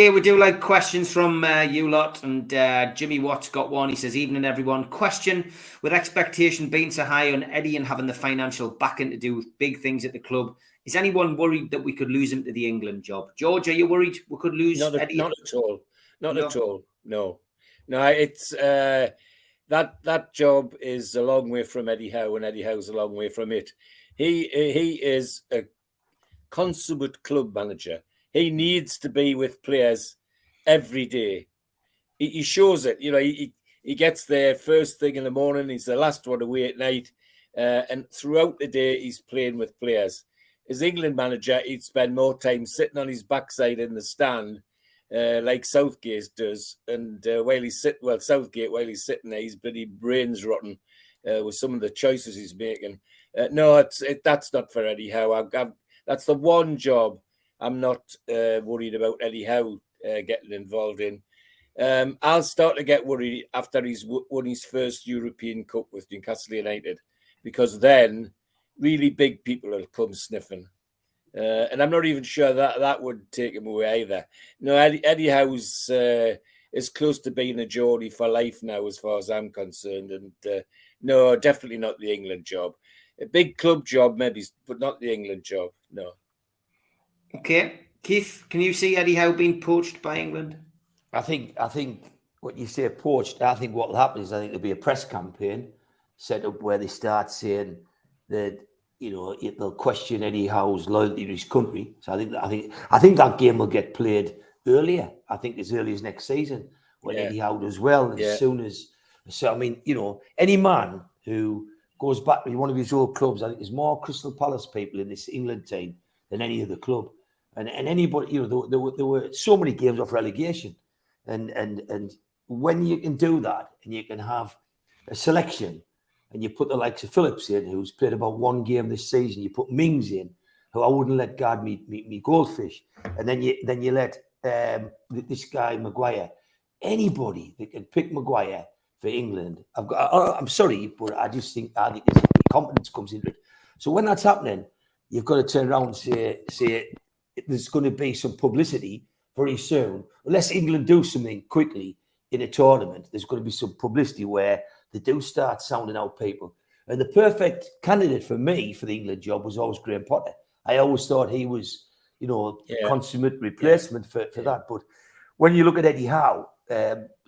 Okay, we do like questions from you lot, and Jimmy Watts got one. He says, "Evening, everyone. Question: with expectation being so high on Eddie and having the financial backing to do big things at the club, is anyone worried that we could lose him to the England job? George, are you worried we could lose Eddie?
Not at all. Not
No.
at all. No. It's that job is a long way from Eddie Howe, and Eddie Howe's a long way from it. He is a consummate club manager. He needs to be with players every day. He shows it. He gets there first thing in the morning. He's the last one away at night. And throughout the day, he's playing with players. As England manager, he'd spend more time sitting on his backside in the stand, like Southgate does. And while he's sitting there, his bloody brain's rotten with some of the choices he's making. That's not for Eddie Howe. That's the one job I'm not worried about Eddie Howe getting involved in. I'll start to get worried after he's won his first European Cup with Newcastle United, because then really big people will come sniffing. And I'm not even sure that would take him away either. No, Eddie Howe's is close to being a Geordie for life now, as far as I'm concerned. And no, definitely not the England job. A big club job, maybe, but not the England job. No.
Okay, Keith, can you see Eddie Howe being poached by England?
I think what you say poached, I think what will happen is I think there'll be a press campaign set up where they start saying that, they'll question Eddie Howe's loyalty to his country. So I think that game will get played earlier. I think as early as next season when Eddie Howe does well. And as soon as, any man who goes back to one of his old clubs, I think there's more Crystal Palace people in this England team than any other club. And anybody, there were so many games of relegation. And when you can do that and you can have a selection and you put the likes of Phillips in, who's played about one game this season, you put Mings in, who I wouldn't let guard me goldfish, and then you let this guy Maguire, anybody that can pick Maguire for England. I'm sorry, but I think competence comes into it. So when that's happening, you've got to turn around and say there's going to be some publicity very soon. Unless England do something quickly in a tournament, there's going to be some publicity where they do start sounding out people. And the perfect candidate for me for the England job was always Graham Potter. I always thought he was, consummate replacement for that. But when you look at Eddie Howe,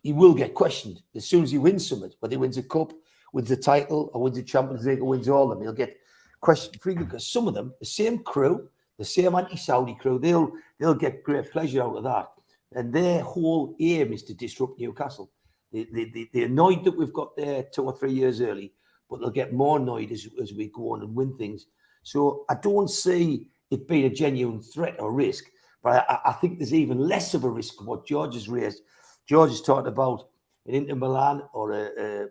he will get questioned as soon as he wins something, whether he wins a cup, wins a title, or wins a Champions League, or wins all of them. He'll get questioned frequently because some of them, the same crew, the same anti-Saudi crew, they'll get great pleasure out of that. And their whole aim is to disrupt Newcastle. They're annoyed that we've got there 2 or 3 years early, but they'll get more annoyed as we go on and win things. So I don't see it being a genuine threat or risk, but I think there's even less of a risk of what George has raised. George has talked about an Inter Milan or a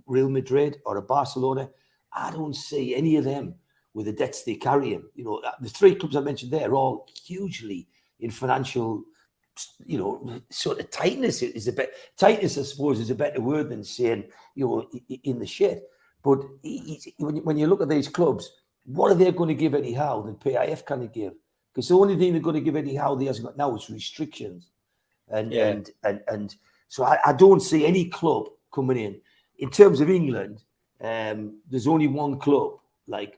Real Madrid or a Barcelona. I don't see any of them with the debts they carry in. The 3 clubs I mentioned there are all hugely in financial, sort of tightness. Tightness, I suppose, is a better word than saying, in the shit. But when you look at these clubs, what are they going to give Eddie Howe than PIF can they give? Because the only thing they're going to give Eddie Howe they hasn't got now is restrictions. And so I don't see any club coming in. In terms of England, there's only one club, like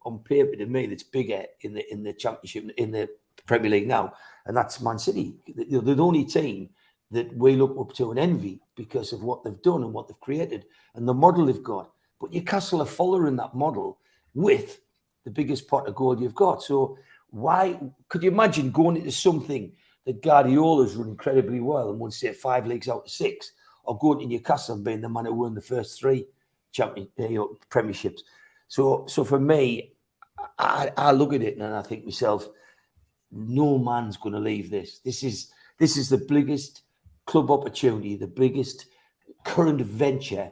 on paper to me, that's bigger in the Championship, in the Premier League now, and that's Man City. They're the only team that we look up to and envy because of what they've done and what they've created and the model they've got. But Newcastle are following that model with the biggest pot of gold you've got. So why could you imagine going into something that Guardiola's run incredibly well and won, say, 5 leagues out of 6, or going to Newcastle and being the man who won the first 3 premierships? So for me, I look at it and I think myself, no man's going to leave this. This is the biggest club opportunity, the biggest current venture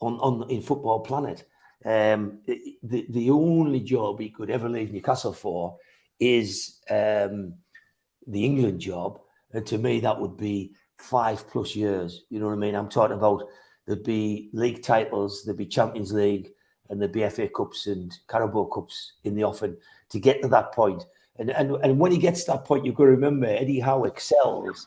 in football planet. The only job he could ever leave Newcastle for is the England job, and to me that would be 5+ years. You know what I mean? I'm talking about there'd be league titles, there'd be Champions League, and there'd be FA Cups and Carabao Cups in the offing to get to that point. And when he gets to that point, you've got to remember Eddie Howe excels,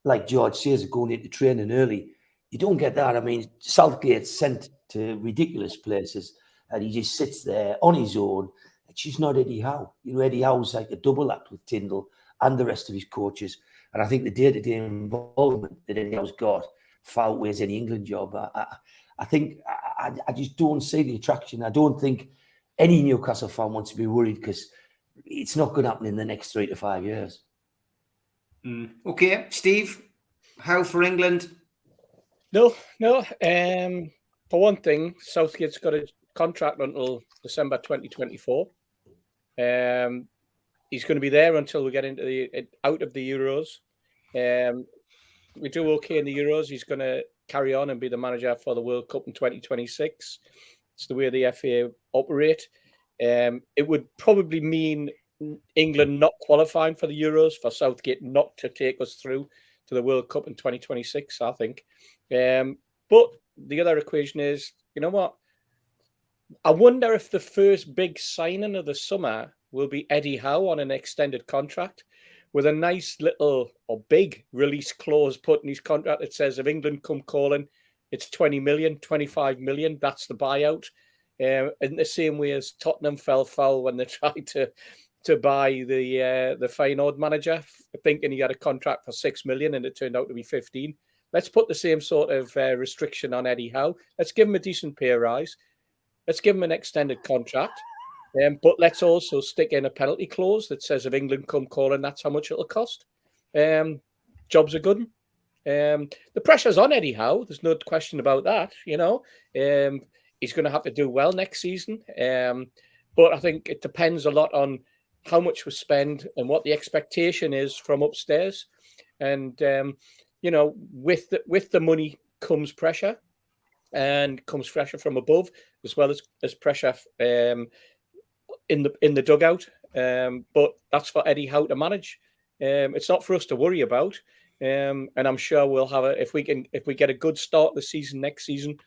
like George says, going into training early. You don't get that. I mean, Southgate's sent to ridiculous places, and he just sits there on his own. It's just not Eddie Howe. You know, Eddie Howe's like a double act with Tyndall and the rest of his coaches. And I think the day-to-day involvement that Eddie Howe's got far outweighs any England job. I think I just don't see the attraction. I don't think any Newcastle fan wants to be worried because it's not going to happen in the next 3 to 5 years.
Okay, Steve, how for England?
No. For one thing, Southgate's got a contract until December 2024. He's going to be there until we get out of the Euros. We do okay in the Euros. He's going to carry on and be the manager for the World Cup in 2026. It's the way the FA operate. It would probably mean England not qualifying for the Euros, for Southgate not to take us through to the World Cup in 2026, I think. But the other equation is, you know what? I wonder if the first big signing of the summer will be Eddie Howe on an extended contract with a nice little or big release clause put in his contract that says if England come calling, it's 20 million, 25 million. That's the buyout. In the same way as Tottenham fell foul when they tried to buy the Feyenoord manager, thinking he had a contract for 6 million and it turned out to be 15. Let's put the same sort of restriction on Eddie Howe. Let's give him a decent pay rise. Let's give him an extended contract. But let's also stick in a penalty clause that says if England come calling, that's how much it'll cost. Jobs are good. The pressure's on Eddie Howe. There's no question about that. You know, he's going to have to do well next season. But I think it depends a lot on how much we spend and what the expectation is from upstairs. And you know, with the money comes pressure, and comes pressure from above as well as pressure in the dugout. But that's for Eddie Howe to manage. It's not for us to worry about. And I'm sure we'll have if we get a good start the season next season,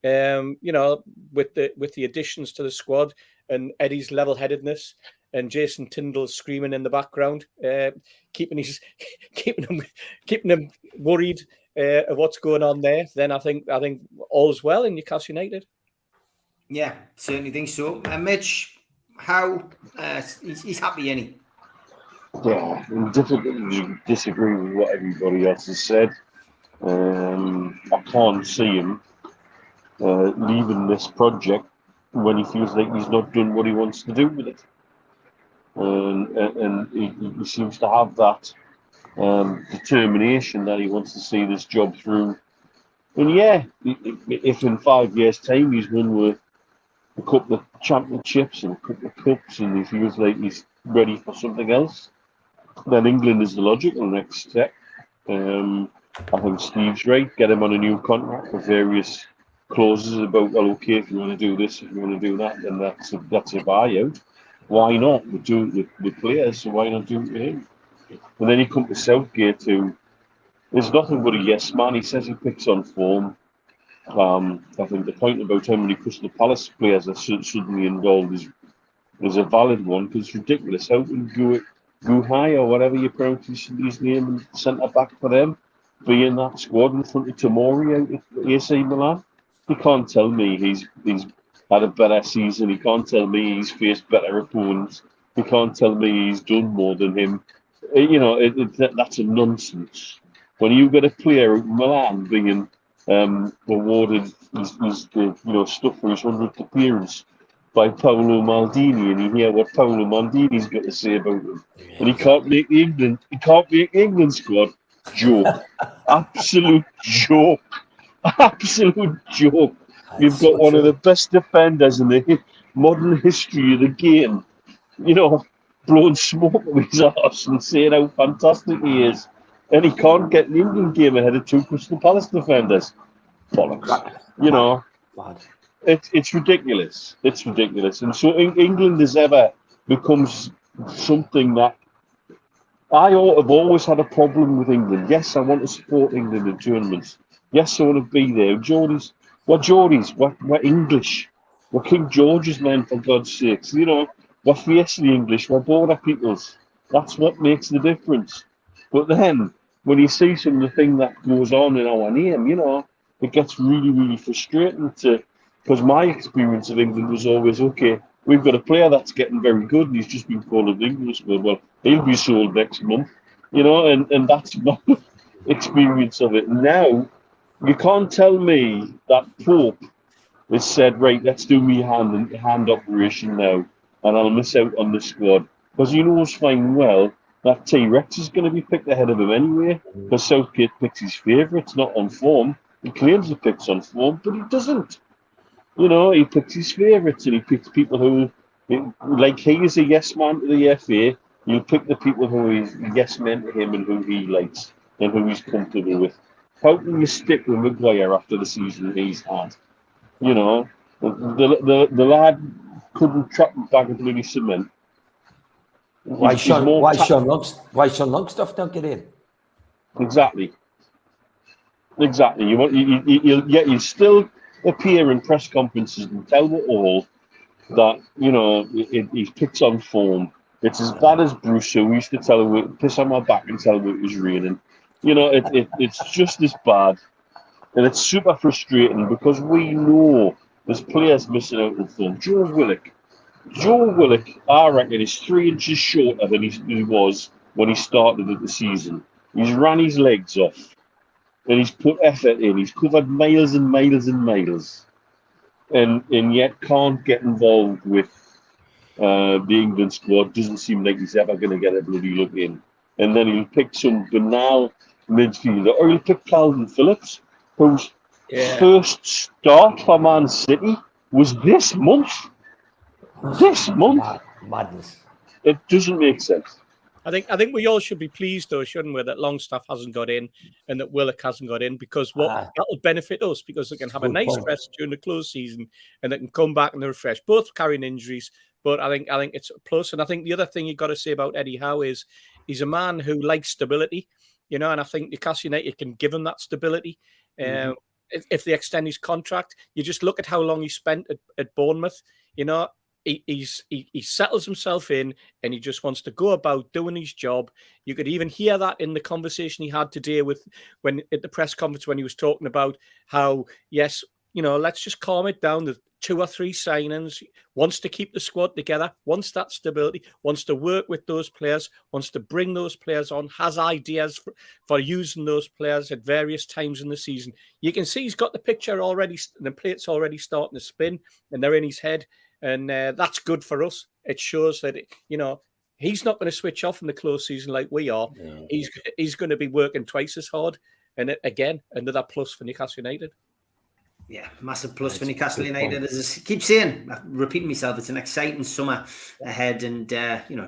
you know, with the additions to the squad and Eddie's level-headedness and Jason Tyndall screaming in the background, keeping him worried of what's going on there, then I think all's well in Newcastle United.
Yeah, certainly think so. Mitch, how he's happy, ain't he?
Yeah, I'm difficult to disagree with what everybody else has said. I can't see him leaving this project when he feels like he's not done what he wants to do with it. And he seems to have that determination that he wants to see this job through. And yeah, if in 5 years' time he's won with a couple of championships and a couple of cups and he feels like he's ready for something else, then England is the logical next step. I think Steve's right. Get him on a new contract with various clauses about, well, okay, if you want to do this, if you want to do that, then that's a buyout. Why not? We do it with players, so why not do it with him? And then you come to Southgate, who is nothing but a yes man. He says he picks on form. I think the point about how many Crystal Palace players are suddenly involved is a valid one, because it's ridiculous. How can Guhai or whatever you pronounce his name and centre back for them be in that squad in front of Tomori out at AC Milan? He can't tell me he's had a better season. He can't tell me he's faced better opponents. He can't tell me he's done more than him. You know, that's a nonsense. When you get a player at Milan being awarded his stuff for his 100th appearance by Paolo Maldini, and you hear what Paolo Maldini's got to say about him, and he can't make the England squad. Joke, absolute joke, absolute joke. You've got one of the best defenders in the modern history of the game, you know, blowing smoke with his arse and saying how fantastic he is, and he can't get an England game ahead of 2 Crystal Palace defenders. Bollocks, you know. It's ridiculous. It's ridiculous. And so England has ever becomes something that I have always had a problem with England. Yes, I want to support England in tournaments. Yes, I want to be there. We're English. We're King George's men, for God's sakes. You know, we're fiercely English. We're border peoples. That's what makes the difference. But then, when you see some of the thing that goes on in our name, it gets really, really frustrating because my experience of England was always, okay, we've got a player that's getting very good and he's just been called an English. Well, he'll be sold next month, and that's my experience of it. Now, you can't tell me that Pope has said, right, let's do me hand operation now, and I'll miss out on the squad. Because he knows fine well that T-Rex is going to be picked ahead of him anyway, because Southgate picks his favourites, not on form. He claims he picks on form, but he doesn't. He picks his favourites, and he picks people who, like he is a yes man to the FA, he'll pick the people who is yes men to him and who he likes and who he's comfortable with. How can you stick with Maguire after the season he's had? The lad couldn't trap him back of bloody cement.
Why Sean Longstaff don't get in?
Exactly. You'll still appear in press conferences and tell the all that he picks on form. It's as bad as Bruce, who used to tell him, piss on my back and tell him it was raining. It's just as bad, and it's super frustrating because we know there's players missing out on form. Joe Willock, I reckon, is 3 inches shorter than he was when he started at the season. He's ran his legs off, and he's put effort in. He's covered miles and miles and miles, and yet can't get involved with the England squad. Doesn't seem like he's ever going to get a bloody look in. And then he'll pick some banal midfielder, or he'll pick Calvin Phillips, whose first start for Man City was this month.
Madness.
It doesn't make sense.
I think we all should be pleased, though, shouldn't we, that Longstaff hasn't got in and that Willock hasn't got in, because that'll benefit us, because they can have a nice rest during the close season and they can come back and they're refreshed. Both carrying injuries, but I think it's a plus. And I think the other thing you've got to say about Eddie Howe is he's a man who likes stability, and I think Newcastle United can give him that stability. If they extend his contract, you just look at how long he spent at Bournemouth. He settles himself in and he just wants to go about doing his job. You could even hear that in the conversation he had today when at the press conference, when he was talking about how, yes, let's just calm it down. The 2 or 3 signings, wants to keep the squad together, wants that stability, wants to work with those players, wants to bring those players on, has ideas for using those players at various times in the season. You can see he's got the picture already, the plate's already starting to spin and they're in his head. And that's good for us. It shows that, he's not going to switch off in the close season like we are. No. He's going to be working twice as hard. And again, another plus for Newcastle United.
Yeah, massive plus for Newcastle United. As I keep saying, I'm repeating myself, it's an exciting summer ahead, and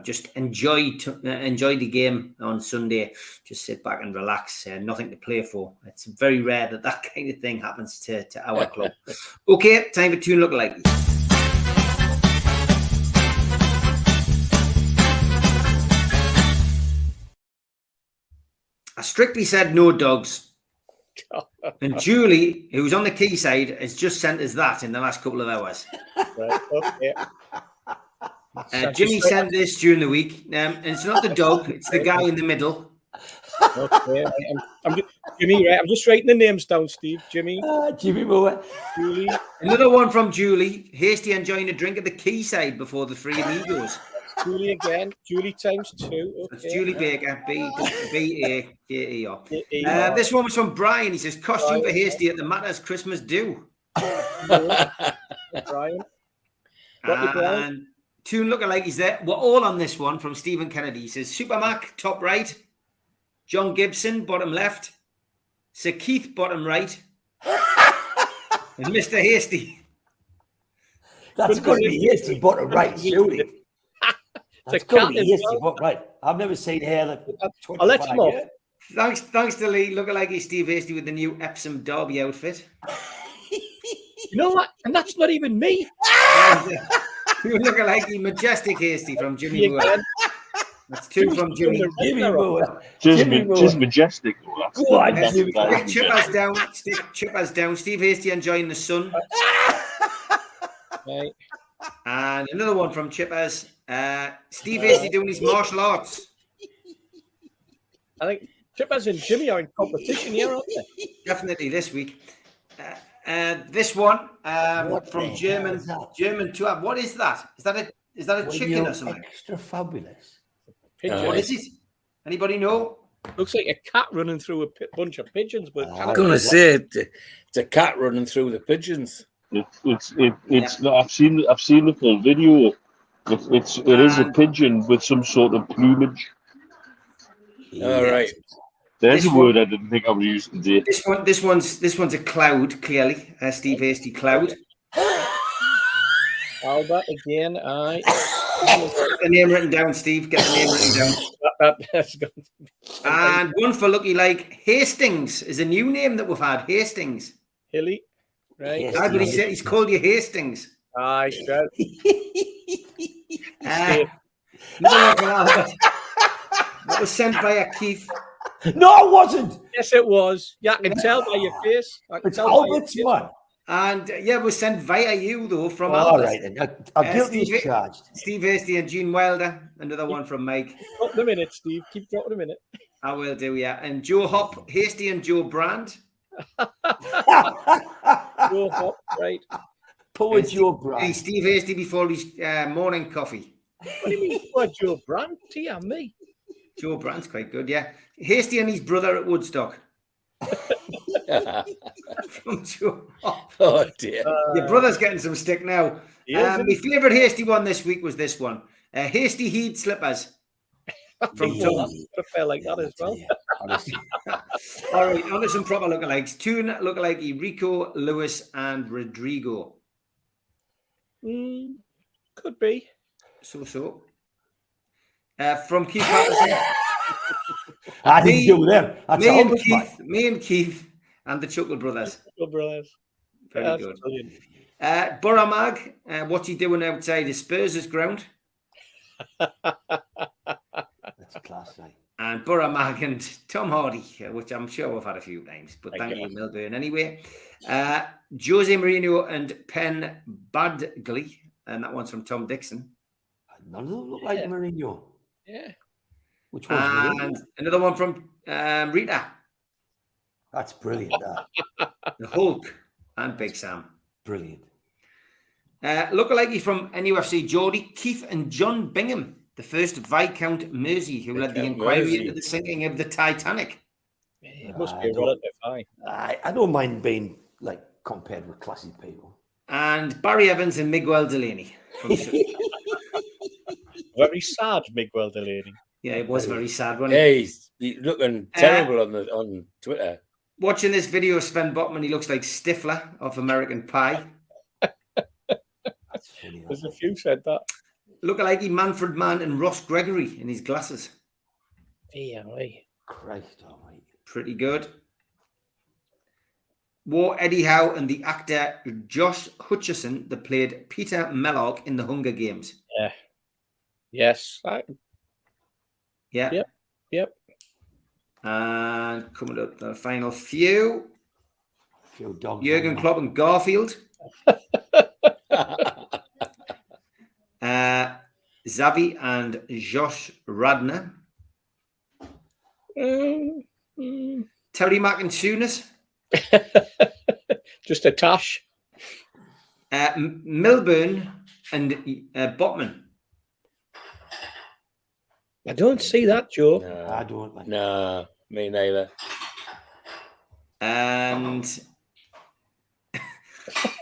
just enjoy the game on Sunday. Just sit back and relax. Nothing to play for. It's very rare that kind of thing happens to our club. Okay, time for 2 Lookalike. I strictly said no dogs. And Julie, who's on the key side, has just sent us that in the last couple of hours.
Right, okay.
Jimmy sent this during the week. And it's not the dog, it's the guy in the middle.
Okay. Jimmy, right? I'm just writing the names down, Steve. Jimmy.
Jimmy Moore.
Julie.
Another one from Julie. Hasty enjoying a drink at the quay side before the 3 Amigos.
Julie again. Julie times 2. Okay.
That's Julie Baker, B-A-K-E-R. This one was from Brian. He says, costume for Hasty at the Matters Christmas do.
Brian.
And 2 Lookalike is there. We're all on this one from Stephen Kennedy. He says, Super Mac, top right. John Gibson, bottom left. Sir Keith, bottom right. And Mr. Hasty.
That's going to be Hasty, bottom right, surely. That's going to be Hasty, bottom right. I've never seen hair that.
I'll let him off.
Thanks to Lee. Lookalike is Steve Hasty with the new Epsom Derby outfit.
You know what? And that's not even me.
Lookalike Majestic Hasty from Jimmy Moore. That's 2 from Jimmy.
Jimmy Moore.
Just Majestic.
Stick chippers down. Steve Hasty enjoying the sun.
Right.
And another one from Chippers. Steve Hasty doing his martial arts.
I think Chippers and Jimmy are in competition here, aren't they?
Definitely this week. This one
What
from
the hell
German
is that?
German to What is that? Is that a
When
chicken
you're
or something?
Extra fabulous.
Pigeons.
What is it? Anybody know?
Looks like a cat running through a bunch of pigeons, but
Ah,
I'm going to say it's a cat running through the pigeons.
It's not. I've seen the full video. It is a pigeon with some sort of plumage.
All right.
There's
This
a word I didn't think I would use today.
This one's a cloud, clearly. Steve Hasty cloud.
Albert again. Aye.
Get the name written down, Steve. Get the name written down.
That's going to be
And one for Lookalike. Hastings is a new name that we've had. Hastings.
Hilly. Right.
Yes.
I believe he's called you Hastings.
Aye. Right.
Another one from Albert. That was sent by a Keith.
No, it wasn't.
Yes, it was. Yeah, I can tell by your face. I can
It's
tell by your
Albert's
face.
one.
And it was sent via you, though, from
All
Albert.
right, then. I'm guilty as
Steve-
charged.
Steve Hasty and Gene Wilder. Another one from Mike.
Drop a minute, Steve. Keep dropping a minute.
I will do, yeah. And Joe Hop, Hasty and Joe Brand.
Go hop, right.
Poor Joe
Hey,
Brown.
Steve Hasty before his morning coffee.
What do you mean? What, Joe Brand? Tia, me.
Joe Brand's quite good, yeah. Hasty and his brother at Woodstock. From Joe Hop.
Oh, dear.
Your brother's getting some stick now.
He is,
My favourite Hasty one this week was this one. Hasty Heat Slippers. From Tom.
I felt like that as well.
Honestly.
All right, on to some proper lookalikes. Two lookalike Rico, Lewis, and Rodrigo.
Could be.
So. From Keith Patterson.
I didn't do them. That's
Me and
Albert's one.
Keith, and the Chuckle Brothers.
Good brothers.
Very
That's
good.
brilliant.
Buramag, what's he doing outside the Spurs' ground?
That's a class, right?
And Buramag and Tom Hardy, which I'm sure we've had a few times, but thank
Okay.
you, Milburn, anyway. Jose Mourinho and Penn Badgley, and that one's from Tom Dixon.
None of them look like
Yeah.
Mourinho.
Yeah.
Which one's
And
Mourinho?
another one from Rita,
That's brilliant. That.
the Hulk, and Big Sam.
Brilliant.
Lookalike from NUFC, Geordie, Keith and John Bingham, the first Viscount Mersey, who led the
Viscount
inquiry
Mersey.
into the sinking of the Titanic.
It must be
I
a
don't-
relative high.
I don't mind being like compared with classy people.
And Barry Evans and Miguel Delaney. From Sutton.
Very sad, Miguel Delaney.
Yeah, it was very sad. Wasn't it?
Yeah, he's looking terrible on Twitter.
Watching this video of Sven Botman, he looks like Stifler of American Pie.
That's funny.
There's a few said that.
Lookalike Manfred Mann and Ross Gregory in his glasses.
Yeah, right.
Christ almighty.
Pretty good. War Eddie Howe and the actor Josh Hutcherson that played Peter Mellark in the Hunger Games.
Yes.
Yeah.
Yep.
And coming up the final few.
A few dogs.
Jurgen
on that.
Klopp and Garfield. Xavi and Josh Radner. Terry Mack and Souness.
Just a tash.
Milburn and Botman.
I don't see that, Joe.
I don't like.
No, me neither.
And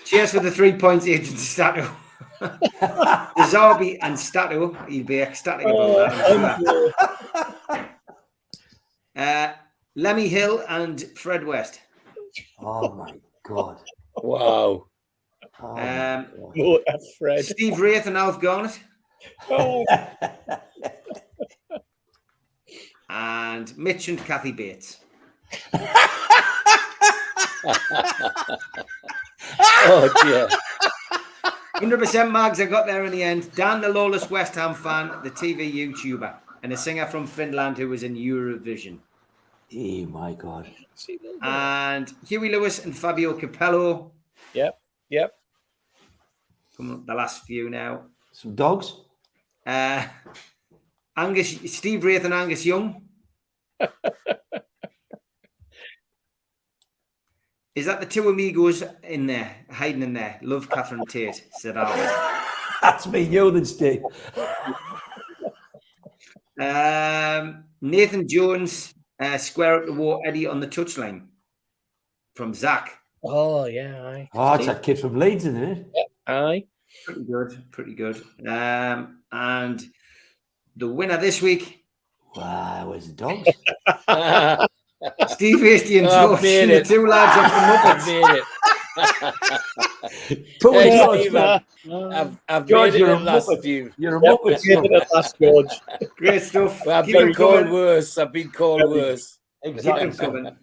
cheers for the 3 points, Agent Stato. Zarbi and Stato. He'll be ecstatic about that. Lemmy Hill and Fred West.
Oh my god.
Wow.
Oh my God.
Oh, Fred.
Steve Wraith and Alf Garnett.
Oh,
And Mitch and Kathy Bates.
Oh dear.
100% mags, I got there in the end. Dan, the lawless West Ham fan, the TV YouTuber, and a singer from Finland who was in Eurovision.
Oh my god.
see that?
And Huey Lewis and Fabio Capello.
Yep.
Coming up the last few now.
Some dogs.
Steve Wraith and Angus Young. Is that the two amigos in there, hiding in there? Love Catherine Tate, said Albert.
That's me, you then, Steve.
Nathan Jones, square up the wall, Eddie on the touchline from Zach.
Oh, yeah, aye.
Oh, it's that kid from Leeds, isn't it?
Aye.
Pretty good, pretty good. And the winner this week,
Wow, where's the dogs?
Steve Hasty and
Oh,
George,
made
the
it.
two lads up
I've
the
made it.
Poor
Hey,
George.
Steve, I've
George,
made it
you're a
at last,
muppet.
Steve.
You're a
Yep,
muppet.
it's getting at last, George.
Great stuff.
Well, I've
Keep
been
them
called
coming.
worse. I've been called worse.
Keep them coming.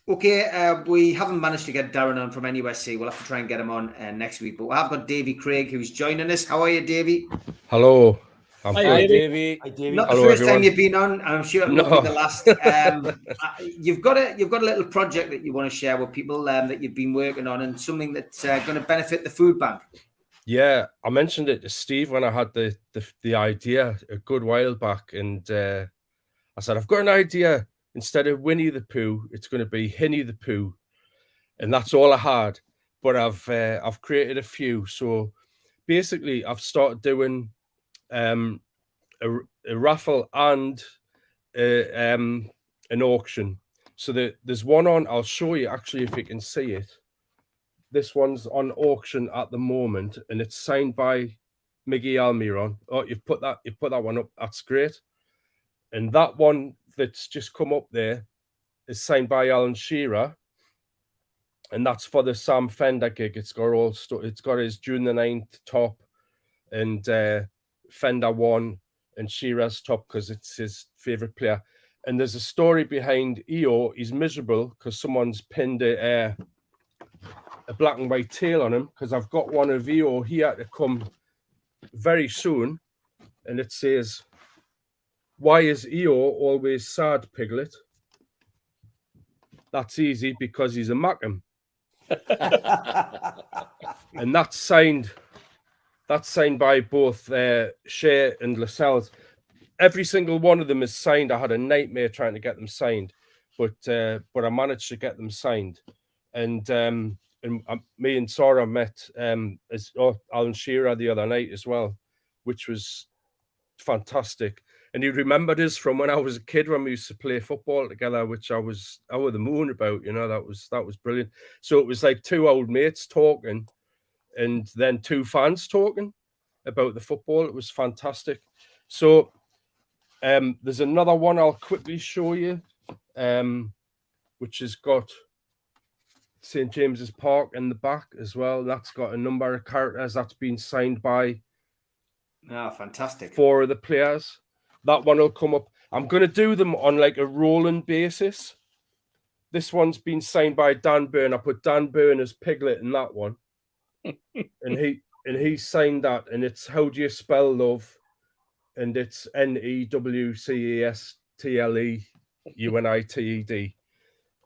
Okay, we haven't managed to get Darren on from NUFC. We'll have to try and get him on next week. But we have got Davy Craig, who's joining us. How are you, Davy?
Hello. I'm
Hi,
good.
Hi,
Davey.
Davey.
Hi, Davey.
Not the
Hello,
first time
everyone.
you've been on, and I'm sure it won't
No.
be the last. You've got a little project that you want to share with people that you've been working on, and something that's going to benefit the food bank.
Yeah, I mentioned it to Steve when I had the idea a good while back, and I said I've got an idea. Instead of Winnie the Pooh, it's going to be Hinny the Pooh, and that's all I had. But I've created a few. So basically, I've started doing a raffle and an auction. So there's one on. I'll show you actually if you can see it. This one's on auction at the moment, and it's signed by Miggy Almiron. Oh, you've put that one up. That's great. And that one that's just come up there is signed by Alan Shearer, and that's for the Sam Fender gig. It's got his June the 9th top, and Fender 1 and Shearer's top because it's his favorite player. And there's a story behind EO. He's miserable because someone's pinned a black and white tail on him, because I've got one of EO here to come very soon, and it says, "Why is EO always sad, Piglet?" That's easy, because he's a Mackem. And that's signed by both Shea and Lascelles. Every single one of them is signed. I had a nightmare trying to get them signed, but I managed to get them signed. And me and Sarah met Alan Shearer the other night as well, which was fantastic. And he remembered us from when I was a kid, when we used to play football together, which I was over the moon about. You know, that was brilliant. So it was like two old mates talking, and then two fans talking about the football. It was fantastic. So there's another one I'll quickly show you, which has got St. James's Park in the back as well. That's got a number of characters. That's been signed by
fantastic.
4 of the players. That one will come up. I'm going to do them on like a rolling basis. This one's been signed by Dan Byrne. I put Dan Byrne as Piglet in that one. and he signed that, and it's How Do You Spell Love? And it's NEWCESTLEUNITED.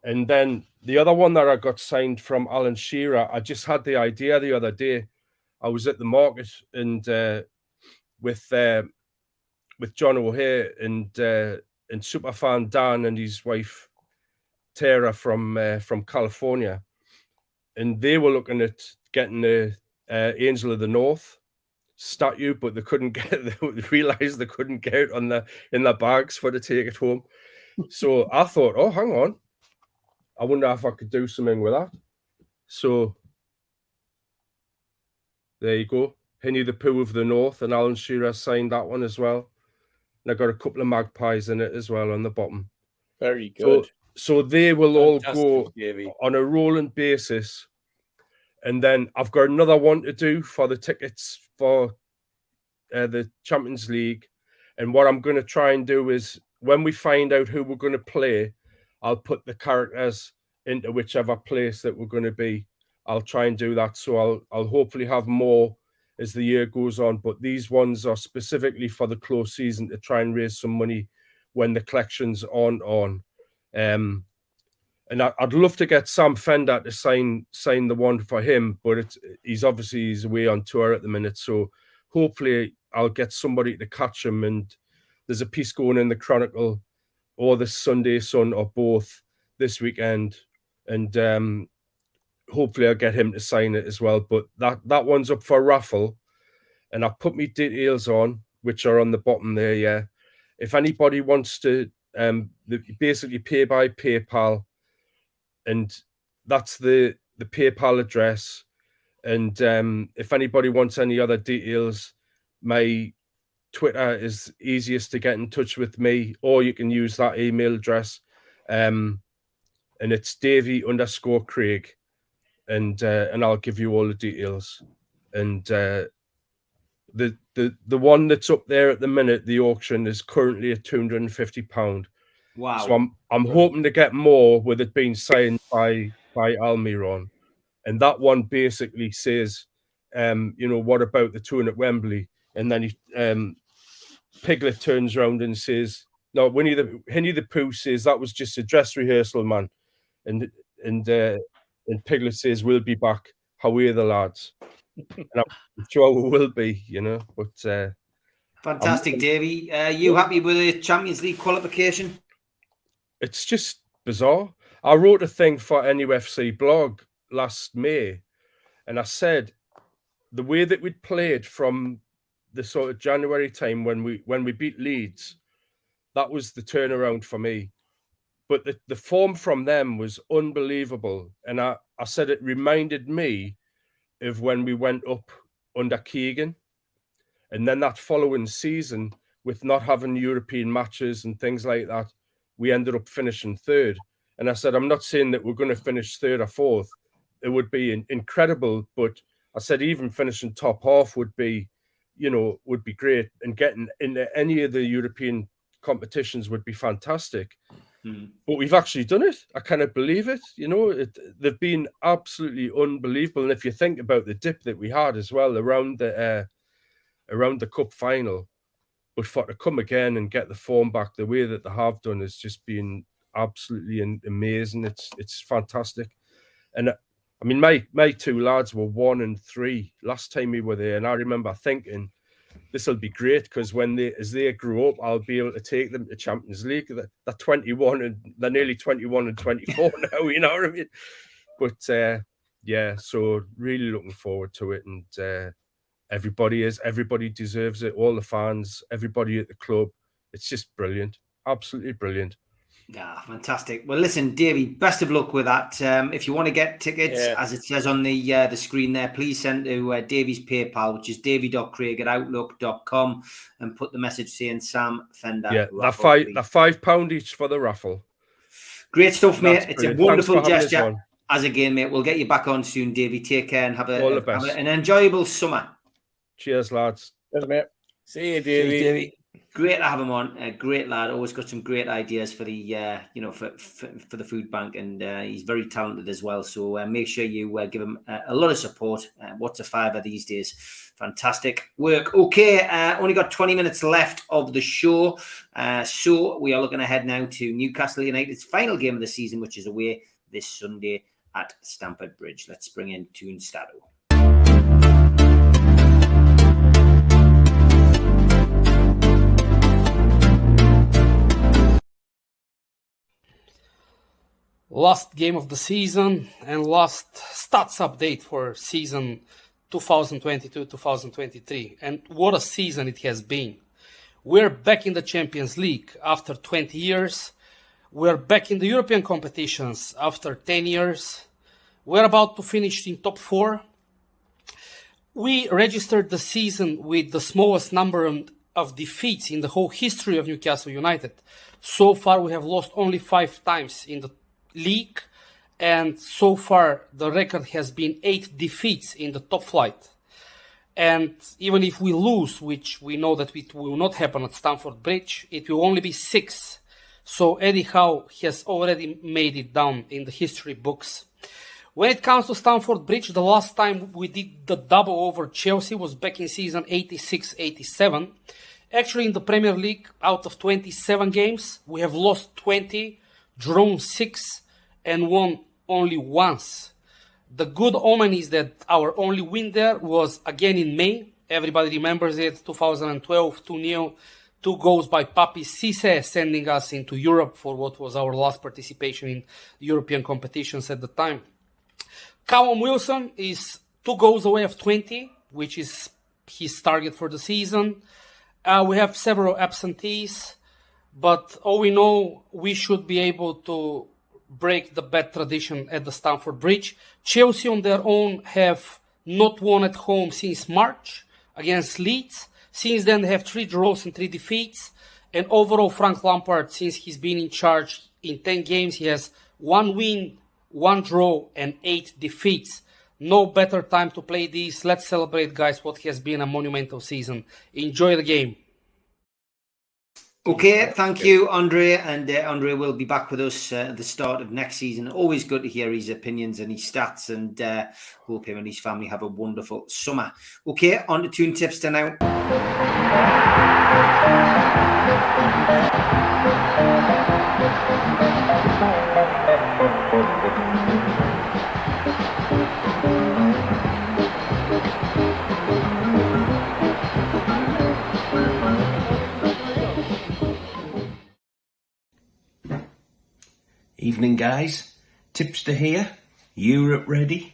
And then the other one that I got signed from Alan Shearer, I just had the idea the other day. I was at the market and with John O'Hare and superfan Dan and his wife Tara from California, and they were looking at getting the Angel of the North statue, but they couldn't get it. They realized they couldn't get it in their bags for to take it home. So I thought, oh, hang on, I wonder if I could do something with that. So there you go. Hinny the Pooh of the North, and Alan Shearer signed that one as well. And I got a couple of magpies in it as well on the bottom.
Very good.
So they will all go
Davey.
on a rolling basis. And then I've got another one to do for the tickets for the Champions League. And what I'm going to try and do is, when we find out who we're going to play, I'll put the characters into whichever place that we're going to be. I'll try and do that. So I'll hopefully have more as the year goes on. But these ones are specifically for the close season to try and raise some money when the collections aren't on. And I'd love to get Sam Fender to sign the one for him, but he's away on tour at the minute. So hopefully I'll get somebody to catch him. And there's a piece going in the Chronicle or the Sunday Sun or both this weekend. And hopefully I'll get him to sign it as well. But that one's up for raffle. And I've put my details on, which are on the bottom there, yeah. If anybody wants to basically pay by PayPal, and that's the PayPal address. And if anybody wants any other details, my Twitter is easiest to get in touch with me, or you can use that email address. And it's Davy_Craig. And I'll give you all the details. And the one that's up there at the minute, the auction is currently at £250.
Wow.
So I'm hoping to get more with it being signed by Almiron. And that one basically says, what about the tune at Wembley? And then Piglet turns around and says, no, Winnie the Pooh says that was just a dress rehearsal, man. And Piglet says, we'll be back. How are the lads? And I'm sure we will be, but
fantastic, Davey. You happy with the Champions League qualification?
It's just bizarre. I wrote a thing for NUFC blog last May, and I said the way that we'd played from the sort of January time when we beat Leeds, that was the turnaround for me. But the form from them was unbelievable. And I said it reminded me of when we went up under Keegan. And then that following season, with not having European matches and things like that, we ended up finishing third. And I said, I'm not saying that we're going to finish third or fourth. It would be incredible. But I said, even finishing top half would be great. And getting into any of the European competitions would be fantastic. But we've actually done it. I cannot believe it. They've been absolutely unbelievable. And if you think about the dip that we had as well around the cup final, but for to come again and get the form back the way that they have done has just been absolutely amazing. It's fantastic. And I mean, my two lads were 1 and 3 last time we were there, and I remember thinking, this will be great because as they grow up, I'll be able to take them to Champions League. They're 21 and they're nearly 21 and 24 now, you know what I mean? But so really looking forward to it. And everybody deserves it. All the fans, everybody at the club. It's just brilliant. Absolutely brilliant.
Yeah, fantastic. Well, listen, Davey, best of luck with that. If you want to get tickets, as it says on the screen there, please send to Davey's PayPal, which is davy.craig@outlook.com, and put the message saying Sam Fender.
Yeah, they're £5 each for the raffle.
Great stuff, mate.
That's
it's
brilliant.
A wonderful
Thanks for
gesture. As again, mate, we'll get you back on soon, Davey. Take care and have an enjoyable summer.
Cheers, lads.
Cheers, mate.
See you, Davey.
Great to have him on. A great lad. Always got some great ideas for the for the food bank, and he's very talented as well. So make sure you give him a lot of support. What's a fiver these days? Fantastic work. Okay, only got 20 minutes left of the show. So we are looking ahead now to Newcastle United's final game of the season, which is away this Sunday at Stamford Bridge. Let's bring in Toon Stado.
Last game of the season and last stats update for season 2022-2023. And what a season it has been. We're back in the Champions League after 20 years. We're back in the European competitions after 10 years. We're about to finish in top 4. We registered the season with the smallest number of defeats in the whole history of Newcastle United. So far, we have lost only 5 times in the league, and so far the record has been 8 defeats in the top flight. And even if we lose, which we know that it will not happen at Stamford Bridge, it will only be 6. So Eddie Howe has already made it down in the history books. When it comes to Stamford Bridge, the last time we did the double over Chelsea was back in season 86-87. Actually, in the Premier League, out of 27 games, we have lost 20, drawn 6, and won only once. The good omen is that our only win there was again in May. Everybody remembers it, 2012, 2-0, 2 goals by Papi Cisse, sending us into Europe for what was our last participation in European competitions at the time. Callum Wilson is 2 goals away of 20, which is his target for the season. We have several absentees, but all we know, we should be able to break the bad tradition at the Stamford Bridge. Chelsea on their own have not won at home since March against Leeds. Since then, they have 3 draws and 3 defeats. And overall, Frank Lampard, since he's been in charge in 10 games, he has 1 win, 1 draw, and 8 defeats. No better time to play this. Let's celebrate, guys, what has been a monumental season. Enjoy the game.
Okay, thank you, Andre. And Andre will be back with us at the start of next season. Always good to hear his opinions and his stats, and hope him and his family have a wonderful summer. Okay, on to Tune Tipster now.
Evening, guys. Tipster here. Europe ready.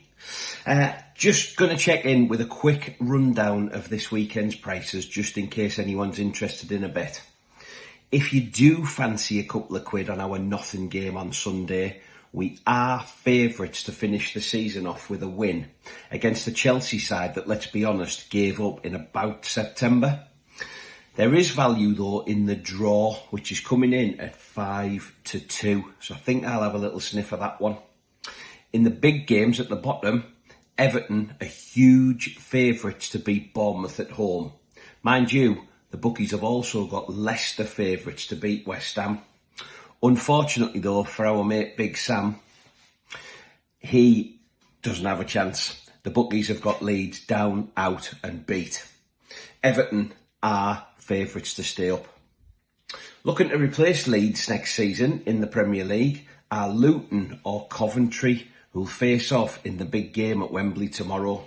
Just going to check in with a quick rundown of this weekend's prices, just in case anyone's interested in a bet. If you do fancy a couple of quid on our nothing game on Sunday, we are favourites to finish the season off with a win against the Chelsea side that, let's be honest, gave up in about September. There is value, though, in the draw, which is coming in at 5-2. So I think I'll have a little sniff of that one. In the big games at the bottom, Everton are huge favourites to beat Bournemouth at home. Mind you, the bookies have also got Leicester favourites to beat West Ham. Unfortunately, though, for our mate Big Sam, he doesn't have a chance. The bookies have got Leeds down, out and beat. Everton are favourites to stay up. Looking to replace Leeds next season in the Premier League are Luton or Coventry, who'll face off in the big game at Wembley tomorrow.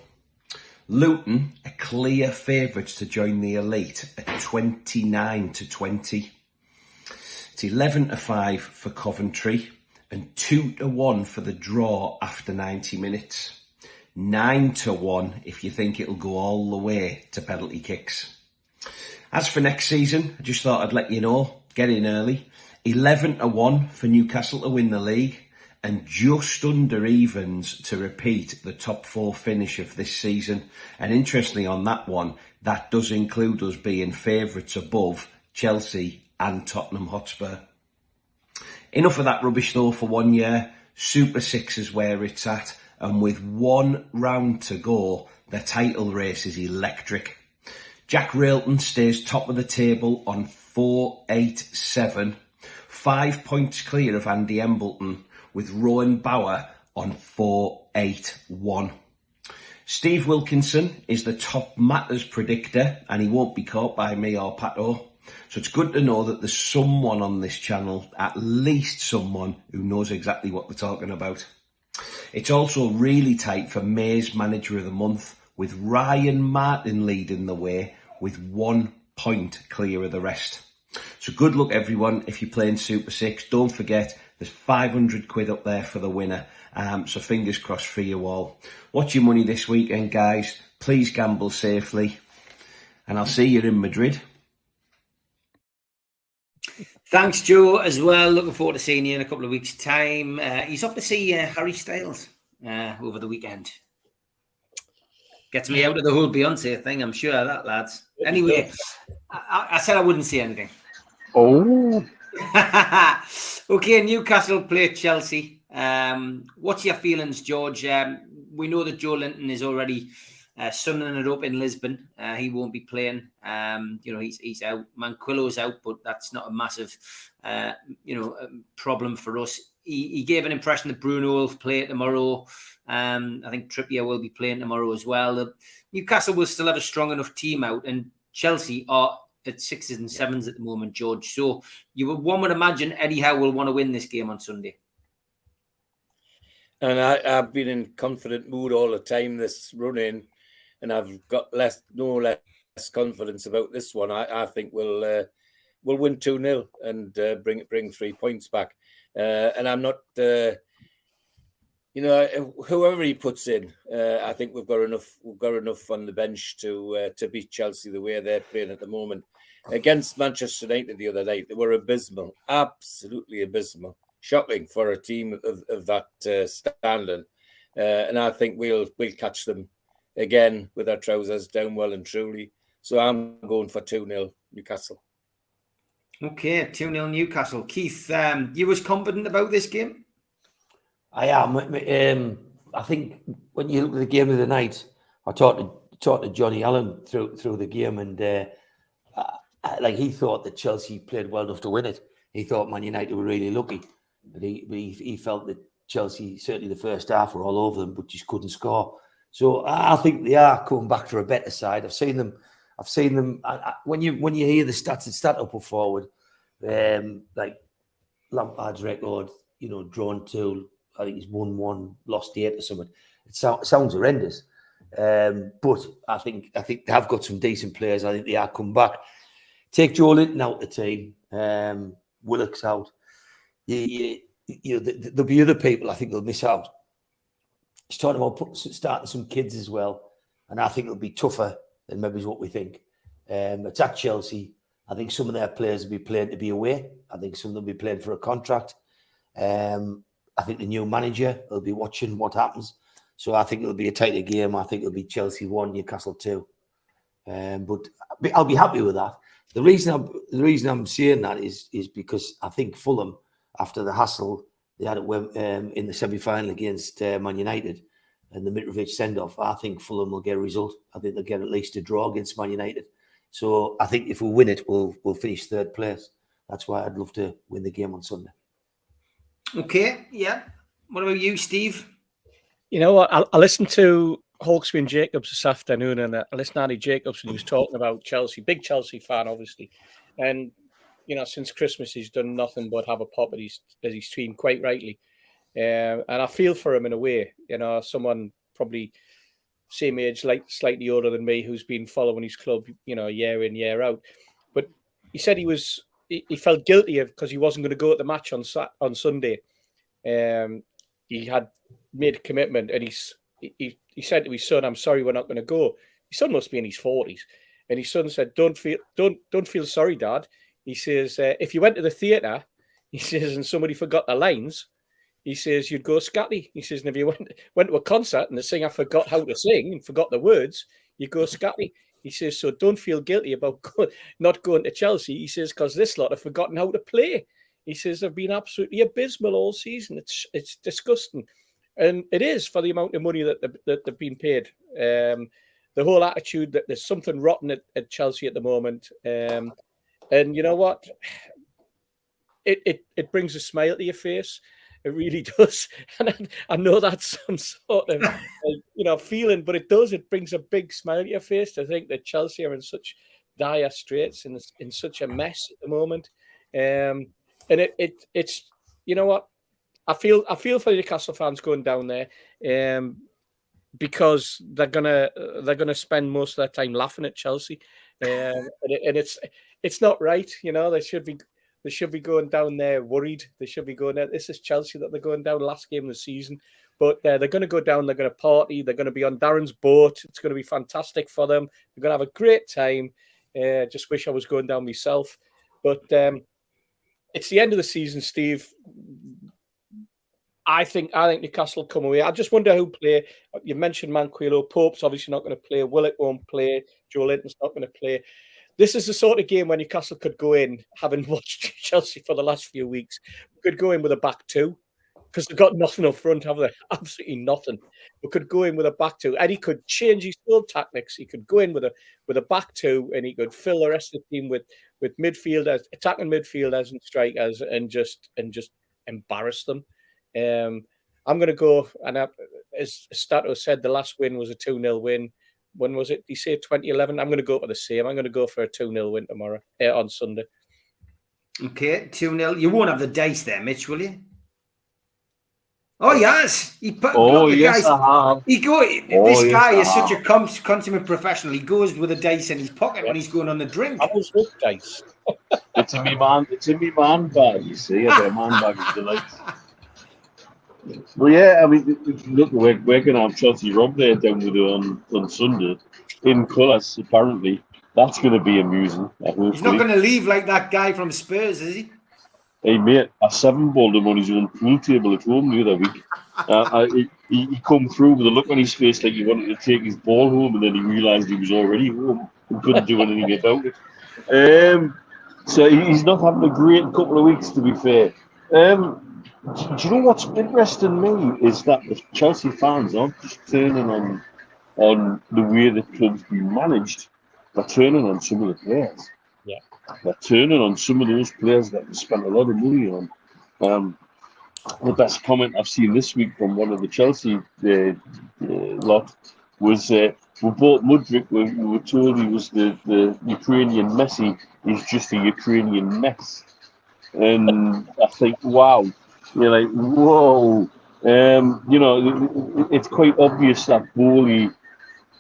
Luton are clear favourites to join the elite at 29-20. It's 11-5 for Coventry and 2-1 for the draw after 90 minutes. 9-1 if you think it'll go all the way to penalty kicks. As for next season, I just thought I'd let you know, get in early. 11-1 for Newcastle to win the league and just under evens to repeat the top 4 finish of this season. And interestingly on that one, that does include us being favourites above Chelsea and Tottenham Hotspur. Enough of that rubbish though for 1 year. Super 6 is where it's at. And with 1 round to go, the title race is electric. Jack Railton stays top of the table on 4-8-7, 5 points clear of Andy Embleton, with Rowan Bauer on 4-8-1. Steve Wilkinson is the top matters predictor, and he won't be caught by me or Pato. So it's good to know that there's someone on this channel, at least someone, who knows exactly what they're talking about. It's also really tight for May's Manager of the Month, with Ryan Martin leading the way with 1 point clear of the rest. So good luck everyone if you're playing Super 6. Don't forget there's 500 quid up there for the winner. So fingers crossed for you all. Watch your money this weekend, guys. Please gamble safely. And I'll see you in Madrid.
Thanks, Joe, as well. Looking forward to seeing you in a couple of weeks' time. He's off to see Harry Styles over the weekend. Gets me out of the whole Beyonce thing, I'm sure, that, lads. Anyway, I said I wouldn't say anything.
Oh.
Okay, Newcastle play Chelsea. What's your feelings, George? We know that Joe Linton is already sunning it up in Lisbon. He won't be playing. He's out. Manquillo's out, but that's not a massive, problem for us. He gave an impression that Bruno will play tomorrow. I think Trippier will be playing tomorrow as well. Newcastle will still have a strong enough team out, and Chelsea are at 6s and 7s at the moment, George. So one would imagine Eddie Howe will want to win this game on Sunday.
And I've been in confident mood all the time this run-in, and I've got no less confidence about this one. I think we'll win 2-0 and bring 3 points back. And I'm not, whoever he puts in, I think we've got enough on the bench to beat Chelsea the way they're playing at the moment. Against Manchester United the other night, they were abysmal, absolutely abysmal. Shocking for a team of that standing. And I think we'll catch them again with our trousers down well and truly. So I'm going for 2-0 Newcastle.
Okay, 2-0 Newcastle. Keith, you was confident about this game?
I am. I think when you look at the game of the night, I talked to Johnny Allen through the game, and he thought that Chelsea played well enough to win it. He thought Man United were really lucky, but he felt that Chelsea, certainly the first half, were all over them, but just couldn't score. So I think they are coming back to a better side. I've seen them. When you hear the stats that start up or forward, like Lampard's record, drawn 2. I think he's 1-1, lost 8 or something. It sounds horrendous, but I think they have got some decent players. I think they are come back. Take Joe Linton out the team. Willock's out. There'll be other people I think they'll miss out. He's talking about starting some kids as well, and I think it'll be tougher than maybe what we think. It's at Chelsea. I think some of their players will be playing to be away. I think some of them will be playing for a contract. I think the new manager will be watching what happens. So I think it'll be a tighter game. I think it'll be Chelsea 1, Newcastle 2. But I'll be happy with that. The reason I'm saying that is because I think Fulham, after the hassle they had in the semi-final against Man United and the Mitrovic send-off, I think Fulham will get a result. I think they'll get at least a draw against Man United. So I think if we win it, we'll finish 3rd place. That's why I'd love to win the game on Sunday.
Okay, yeah. What about you, Steve?
You know what? I listened to Hawksby and Jacobs this afternoon, and I listened to Andy Jacobs, and he was talking about Chelsea. Big Chelsea fan, obviously. And, since Christmas, he's done nothing but have a pop at his team, quite rightly. And I feel for him in a way. Someone probably same age, slightly older than me, who's been following his club, year in, year out. But he said he felt guilty because he wasn't going to go at the match on Sunday. He had made a commitment, and he said to his son, "I'm sorry, we're not going to go." His son must be in his 40s, and his son said, "Don't feel sorry, Dad." He says, "If you went to the theatre," he says, "and somebody forgot the lines," he says, "you'd go scatty." He says, "and if you went to a concert and the singer forgot how to sing and forgot the words, you go scatty." He says, "So don't feel guilty about not going to Chelsea." He says, "because this lot have forgotten how to play." He says, "They've been absolutely abysmal all season. It's disgusting." And it is for the amount of money that they've been paid. The whole attitude that there's something rotten at Chelsea at the moment. And you know what? It brings a smile to your face. It really does. And I know that's some sort of feeling, but it does. It brings a big smile to your face to think that Chelsea are in such dire straits and in such a mess at the moment. And it's what? I feel for the Newcastle fans going down there, because they're gonna spend most of their time laughing at Chelsea, and it's not right. They should be going down there worried. They should be going there. This is Chelsea that they're going down last game of the season, but they're going to go down. They're going to party. They're going to be on Darren's boat. It's going to be fantastic for them. They're going to have a great time. Just wish I was going down myself, but it's the end of the season, Steve. I think Newcastle come away. I just wonder who play. You mentioned Manquillo. Pope's obviously not going to play. Willock won't play. Joe Linton's not going to play. This is the sort of game when Newcastle could go in, having watched Chelsea for the last few weeks, could go in with a back 2 because they've got nothing up front, have they? Absolutely nothing. We could go in with a back 2, and he could change his whole tactics. He could go in with a back 2, and he could fill the rest of the team with midfielders, attacking midfielders and strikers, and just embarrass them. I'm going to go, and as Stato said, the last win was a 2-0 win. When was it? Did he say 2011? I'm going to go for the same. I'm going to go for a 2-0 win tomorrow, on Sunday.
Okay, 2-0. You won't have the dice there, Mitch, will you? Oh yes, he put.
Oh,
look,
yes,
guys,
I have.
He go.
Oh,
This
yes,
guy
I
is such a
have.
consummate professional. He goes with a dice in his pocket when he's going on the drink.
I was with dice.
It's in me man bag, you see. I've got a man bag of delights. Well, yeah, I mean, look, we're going to have Chelsea Rob there down with it on Sunday in colours, apparently. That's going to be amusing.
He's not going to leave like that guy from Spurs, is he?
Hey, mate, I 7-balled him on his own pool table at home the other week. He come through with a look on his face like he wanted to take his ball home, and then he realised he was already home and couldn't do anything about it. So he's not having a great couple of weeks, to be fair. Do you know what's interesting me is that the Chelsea fans aren't just turning on the way the club's been managed, they're turning on some of the players.
Yeah.
They're turning on some of those players that they spent a lot of money on. The best comment I've seen this week from one of the Chelsea lot was we bought Mudryk. We were told he was the Ukrainian Messi. He's just a Ukrainian mess. And I think, wow. You're like, whoa. It's quite obvious that Bowley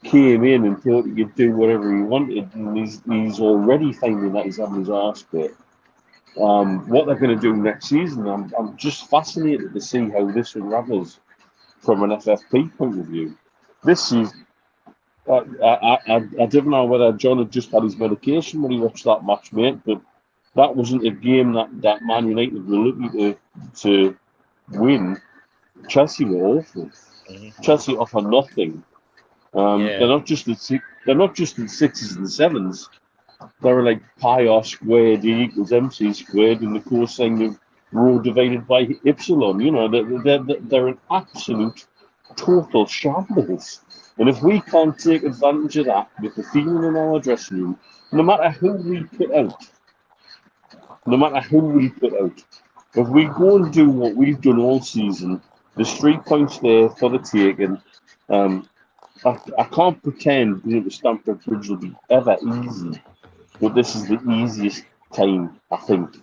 came in and thought he could do whatever he wanted, and he's already finding that he's having his arse bit. What they're going to do next season, I'm just fascinated to see how this unravels from an FFP point of view. This season, I don't know whether John had just had his medication when he watched that match, mate, but that wasn't a game that Man United were looking to win. Chelsea were awful. Chelsea offer nothing. They're not just in sixes and sevens. They're like pi r squared equals MC squared in the cosine of rho divided by epsilon. They're an absolute total shambles. And if we can't take advantage of that with the feeling in our dressing room, no matter who we put out, if we go and do what we've done all season, there's 3 points there for the taking. I can't pretend that the Stamford Bridge will be ever easy, but this is the easiest time, I think,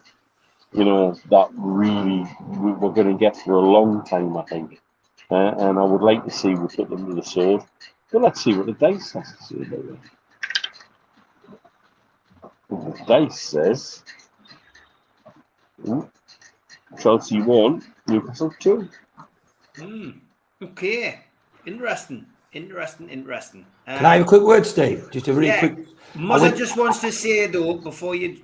that really we're going to get for a long time, I think. And I would like to see we put them to the sword. But let's see what the dice has to say about it. The dice says Chelsea 1, Newcastle 2.
Okay. Interesting.
Can I have a quick word, Steve? Just a really quick.
Muzza just wants to say though, before you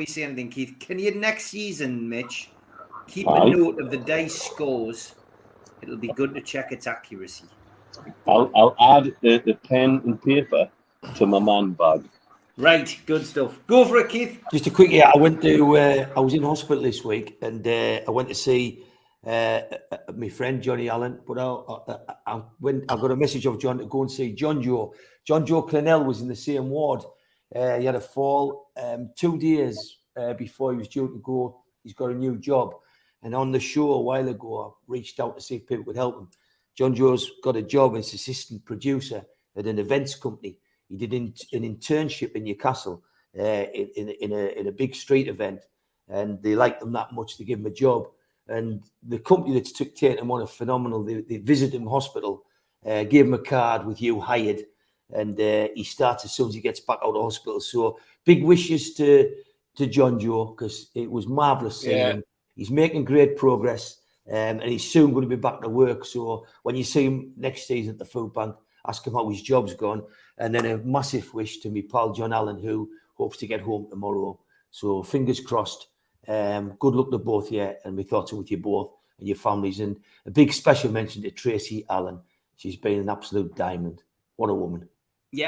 say anything, Keith, can you next season, Mitch, keep a note of the dice scores? It'll be good to check its accuracy.
I'll add the pen and paper to my man bag.
Right, good stuff. Go for it, Keith.
Just a quick, I was in hospital this week, and I went to see my friend Johnny Allen, but I got a message of John to go and see John Joe. John Joe Clennell was in the same ward. He had a fall 2 days before he was due to go. He's got a new job. And on the show a while ago, I reached out to see if people could help him. John Joe's got a job as assistant producer at an events company. He did an internship in Newcastle in a big street event, and they liked him that much to give him a job. And the company that's taken him on a phenomenal. They visited him hospital, gave him a card with you hired, and he starts as soon as he gets back out of hospital. So big wishes to John Joe, because it was marvellous seeing him. He's making great progress, and he's soon going to be back to work. So when you see him next season at the food bank, ask him how his job's gone. And then a massive wish to me pal John Allen, who hopes to get home tomorrow. So fingers crossed. Good luck to both you, and my thoughts are with you both and your families. And a big special mention to Tracy Allen. She's been an absolute diamond. What a woman.
We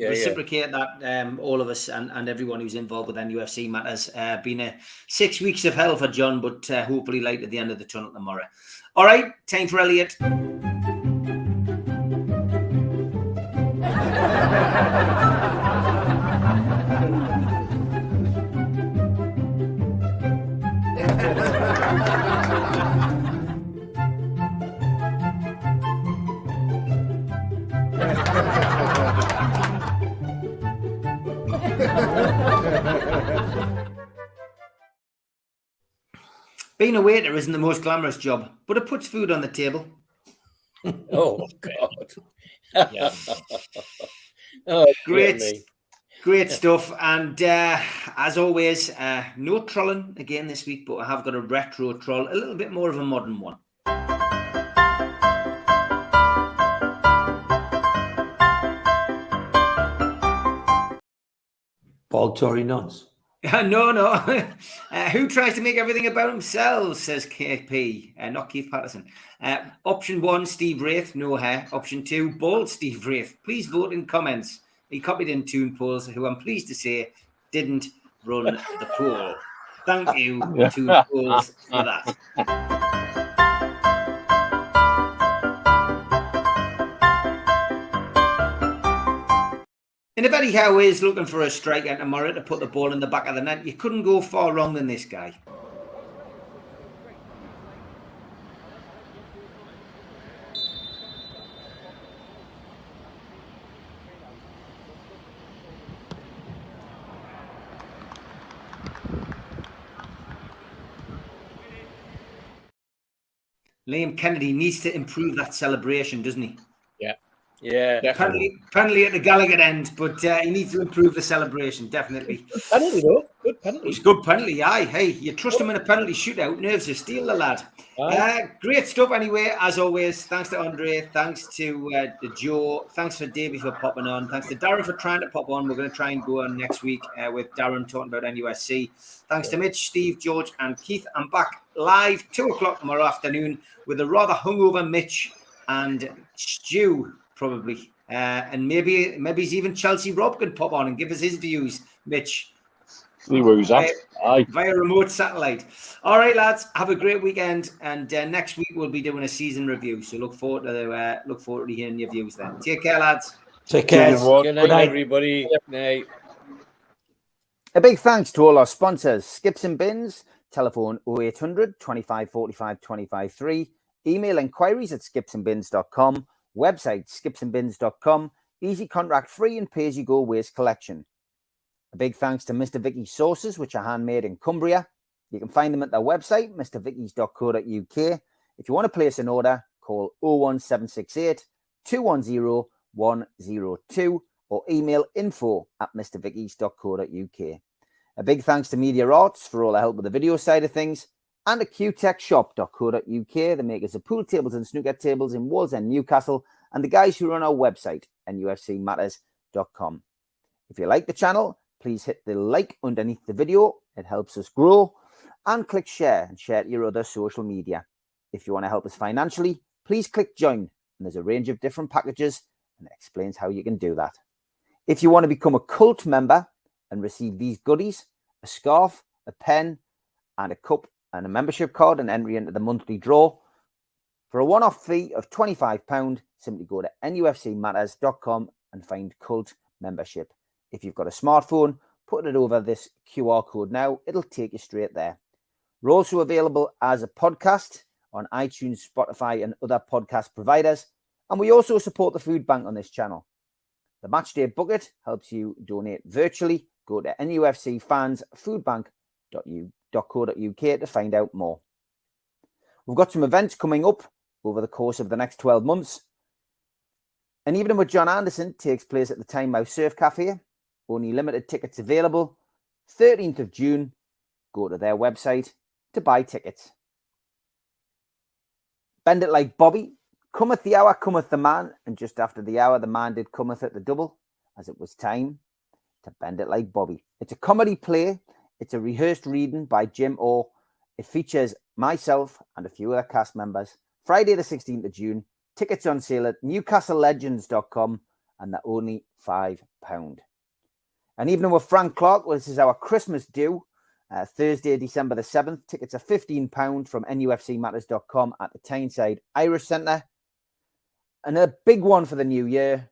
reciprocate that, all of us and everyone who's involved with NUFC matters. Been 6 weeks of hell for John, but hopefully light at the end of the tunnel tomorrow. All right, time for Elliot. Being a waiter isn't the most glamorous job, but it puts food on the table.
Oh God.
Yeah.
Oh,
Great,
dear me.
great stuff. And as always, no trolling again this week, but I have got a retro troll, a little bit more of a modern one.
Bald Tory nuns.
No. Who tries to make everything about themselves, says KP, not Keith Patterson. Option 1, Steve Wraith, no hair. Option 2, bald Steve Wraith. Please vote in comments. He copied in Toon Polls, who I'm pleased to say didn't run the poll. Thank you, Toon Polls, for that. And if Eddie Howe is looking for a striker tomorrow to put the ball in the back of the net, you couldn't go far wrong than this guy. Liam Kennedy needs to improve that celebration, doesn't he?
Yeah.
Definitely.
Penalty at the Gallagher end, but he needs to improve the celebration, definitely.
Penalty, though. Good penalty.
It's good penalty, aye. Hey, you trust him in a penalty shootout, nerves of steel, the lad. Great stuff anyway, as always. Thanks to Andre, thanks to Joe, thanks for Davey for popping on, thanks to Darren for trying to pop on. We're going to try and go on next week with Darren talking about NUFC. Thanks to Mitch, Steve, George and Keith. I'm back live 2 o'clock tomorrow afternoon with a rather hungover Mitch and Stu, probably. And maybe even Chelsea Rob could pop on and give us his views, Mitch.
See where he's at. Aye.
Via remote satellite. All right, lads. Have a great weekend, and next week we'll be doing a season review. So look forward to hearing your views then. Take care, lads.
Take care.
Good night, everybody. Good night.
A big thanks to all our sponsors: Skips and Bins, telephone 0800 25 45 25 3, email inquiries at skipsandbins.com, website skipsandbins.com, easy contract free and pay as you go waste collection. A big thanks to Mr. Vicky's sauces, which are handmade in Cumbria. You can find them at their website, mrvickies.co.uk. If you want to place an order, call 01768 210 102 or email info@mrvickies.co.uk. A big thanks to Media Arts for all the help with the video side of things, and at qtechshop.co.uk, the makers of pool tables and snooker tables in Wallsend, Newcastle, and the guys who run our website, nufcmatters.com. If you like the channel, please hit the like underneath the video. It helps us grow. And click share and share to your other social media. If you want to help us financially, please click join. And there's a range of different packages and it explains how you can do that. If you want to become a cult member and receive these goodies, a scarf, a pen, and a cup and a membership card and entry into the monthly draw, for a one-off fee of £25, simply go to nufcmatters.com and find cult membership. If you've got a smartphone, put it over this QR code now. It'll take you straight there. We're also available as a podcast on iTunes, Spotify, and other podcast providers. And we also support the food bank on this channel. The Matchday Bucket helps you donate virtually. Go to nufcfansfoodbank.co.uk to find out more. We've got some events coming up over the course of the next 12 months. An evening with John Anderson takes place at the Tynemouth Surf Cafe. Only limited tickets available. 13th of June. Go to their website to buy tickets. Bend it like Bobby. Cometh the hour, cometh the man. And just after the hour, the man did cometh at the double, as it was time to bend it like Bobby. It's a comedy play. It's a rehearsed reading by Jim Orr. It features myself and a few other cast members. Friday the 16th of June. Tickets on sale at newcastlelegends.com and they're only £5. And evening with Frank Clark, well, this is our Christmas due. Thursday, December the 7th. Tickets are £15 from nufcmatters.com at the Tyneside Irish Centre. And a big one for the new year,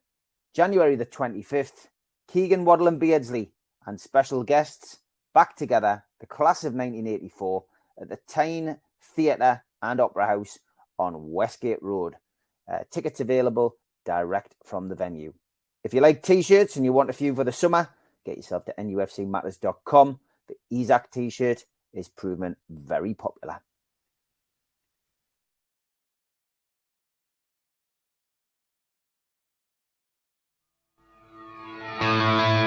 January the 25th. Keegan, Waddle and Beardsley and special guests back together, the class of 1984 at the Tyne Theatre and Opera House on Westgate Road. Tickets available direct from the venue. If you like t-shirts and you want a few for the summer, get yourself to nufcmatters.com. The Isaac t-shirt is proven very popular.
Bye.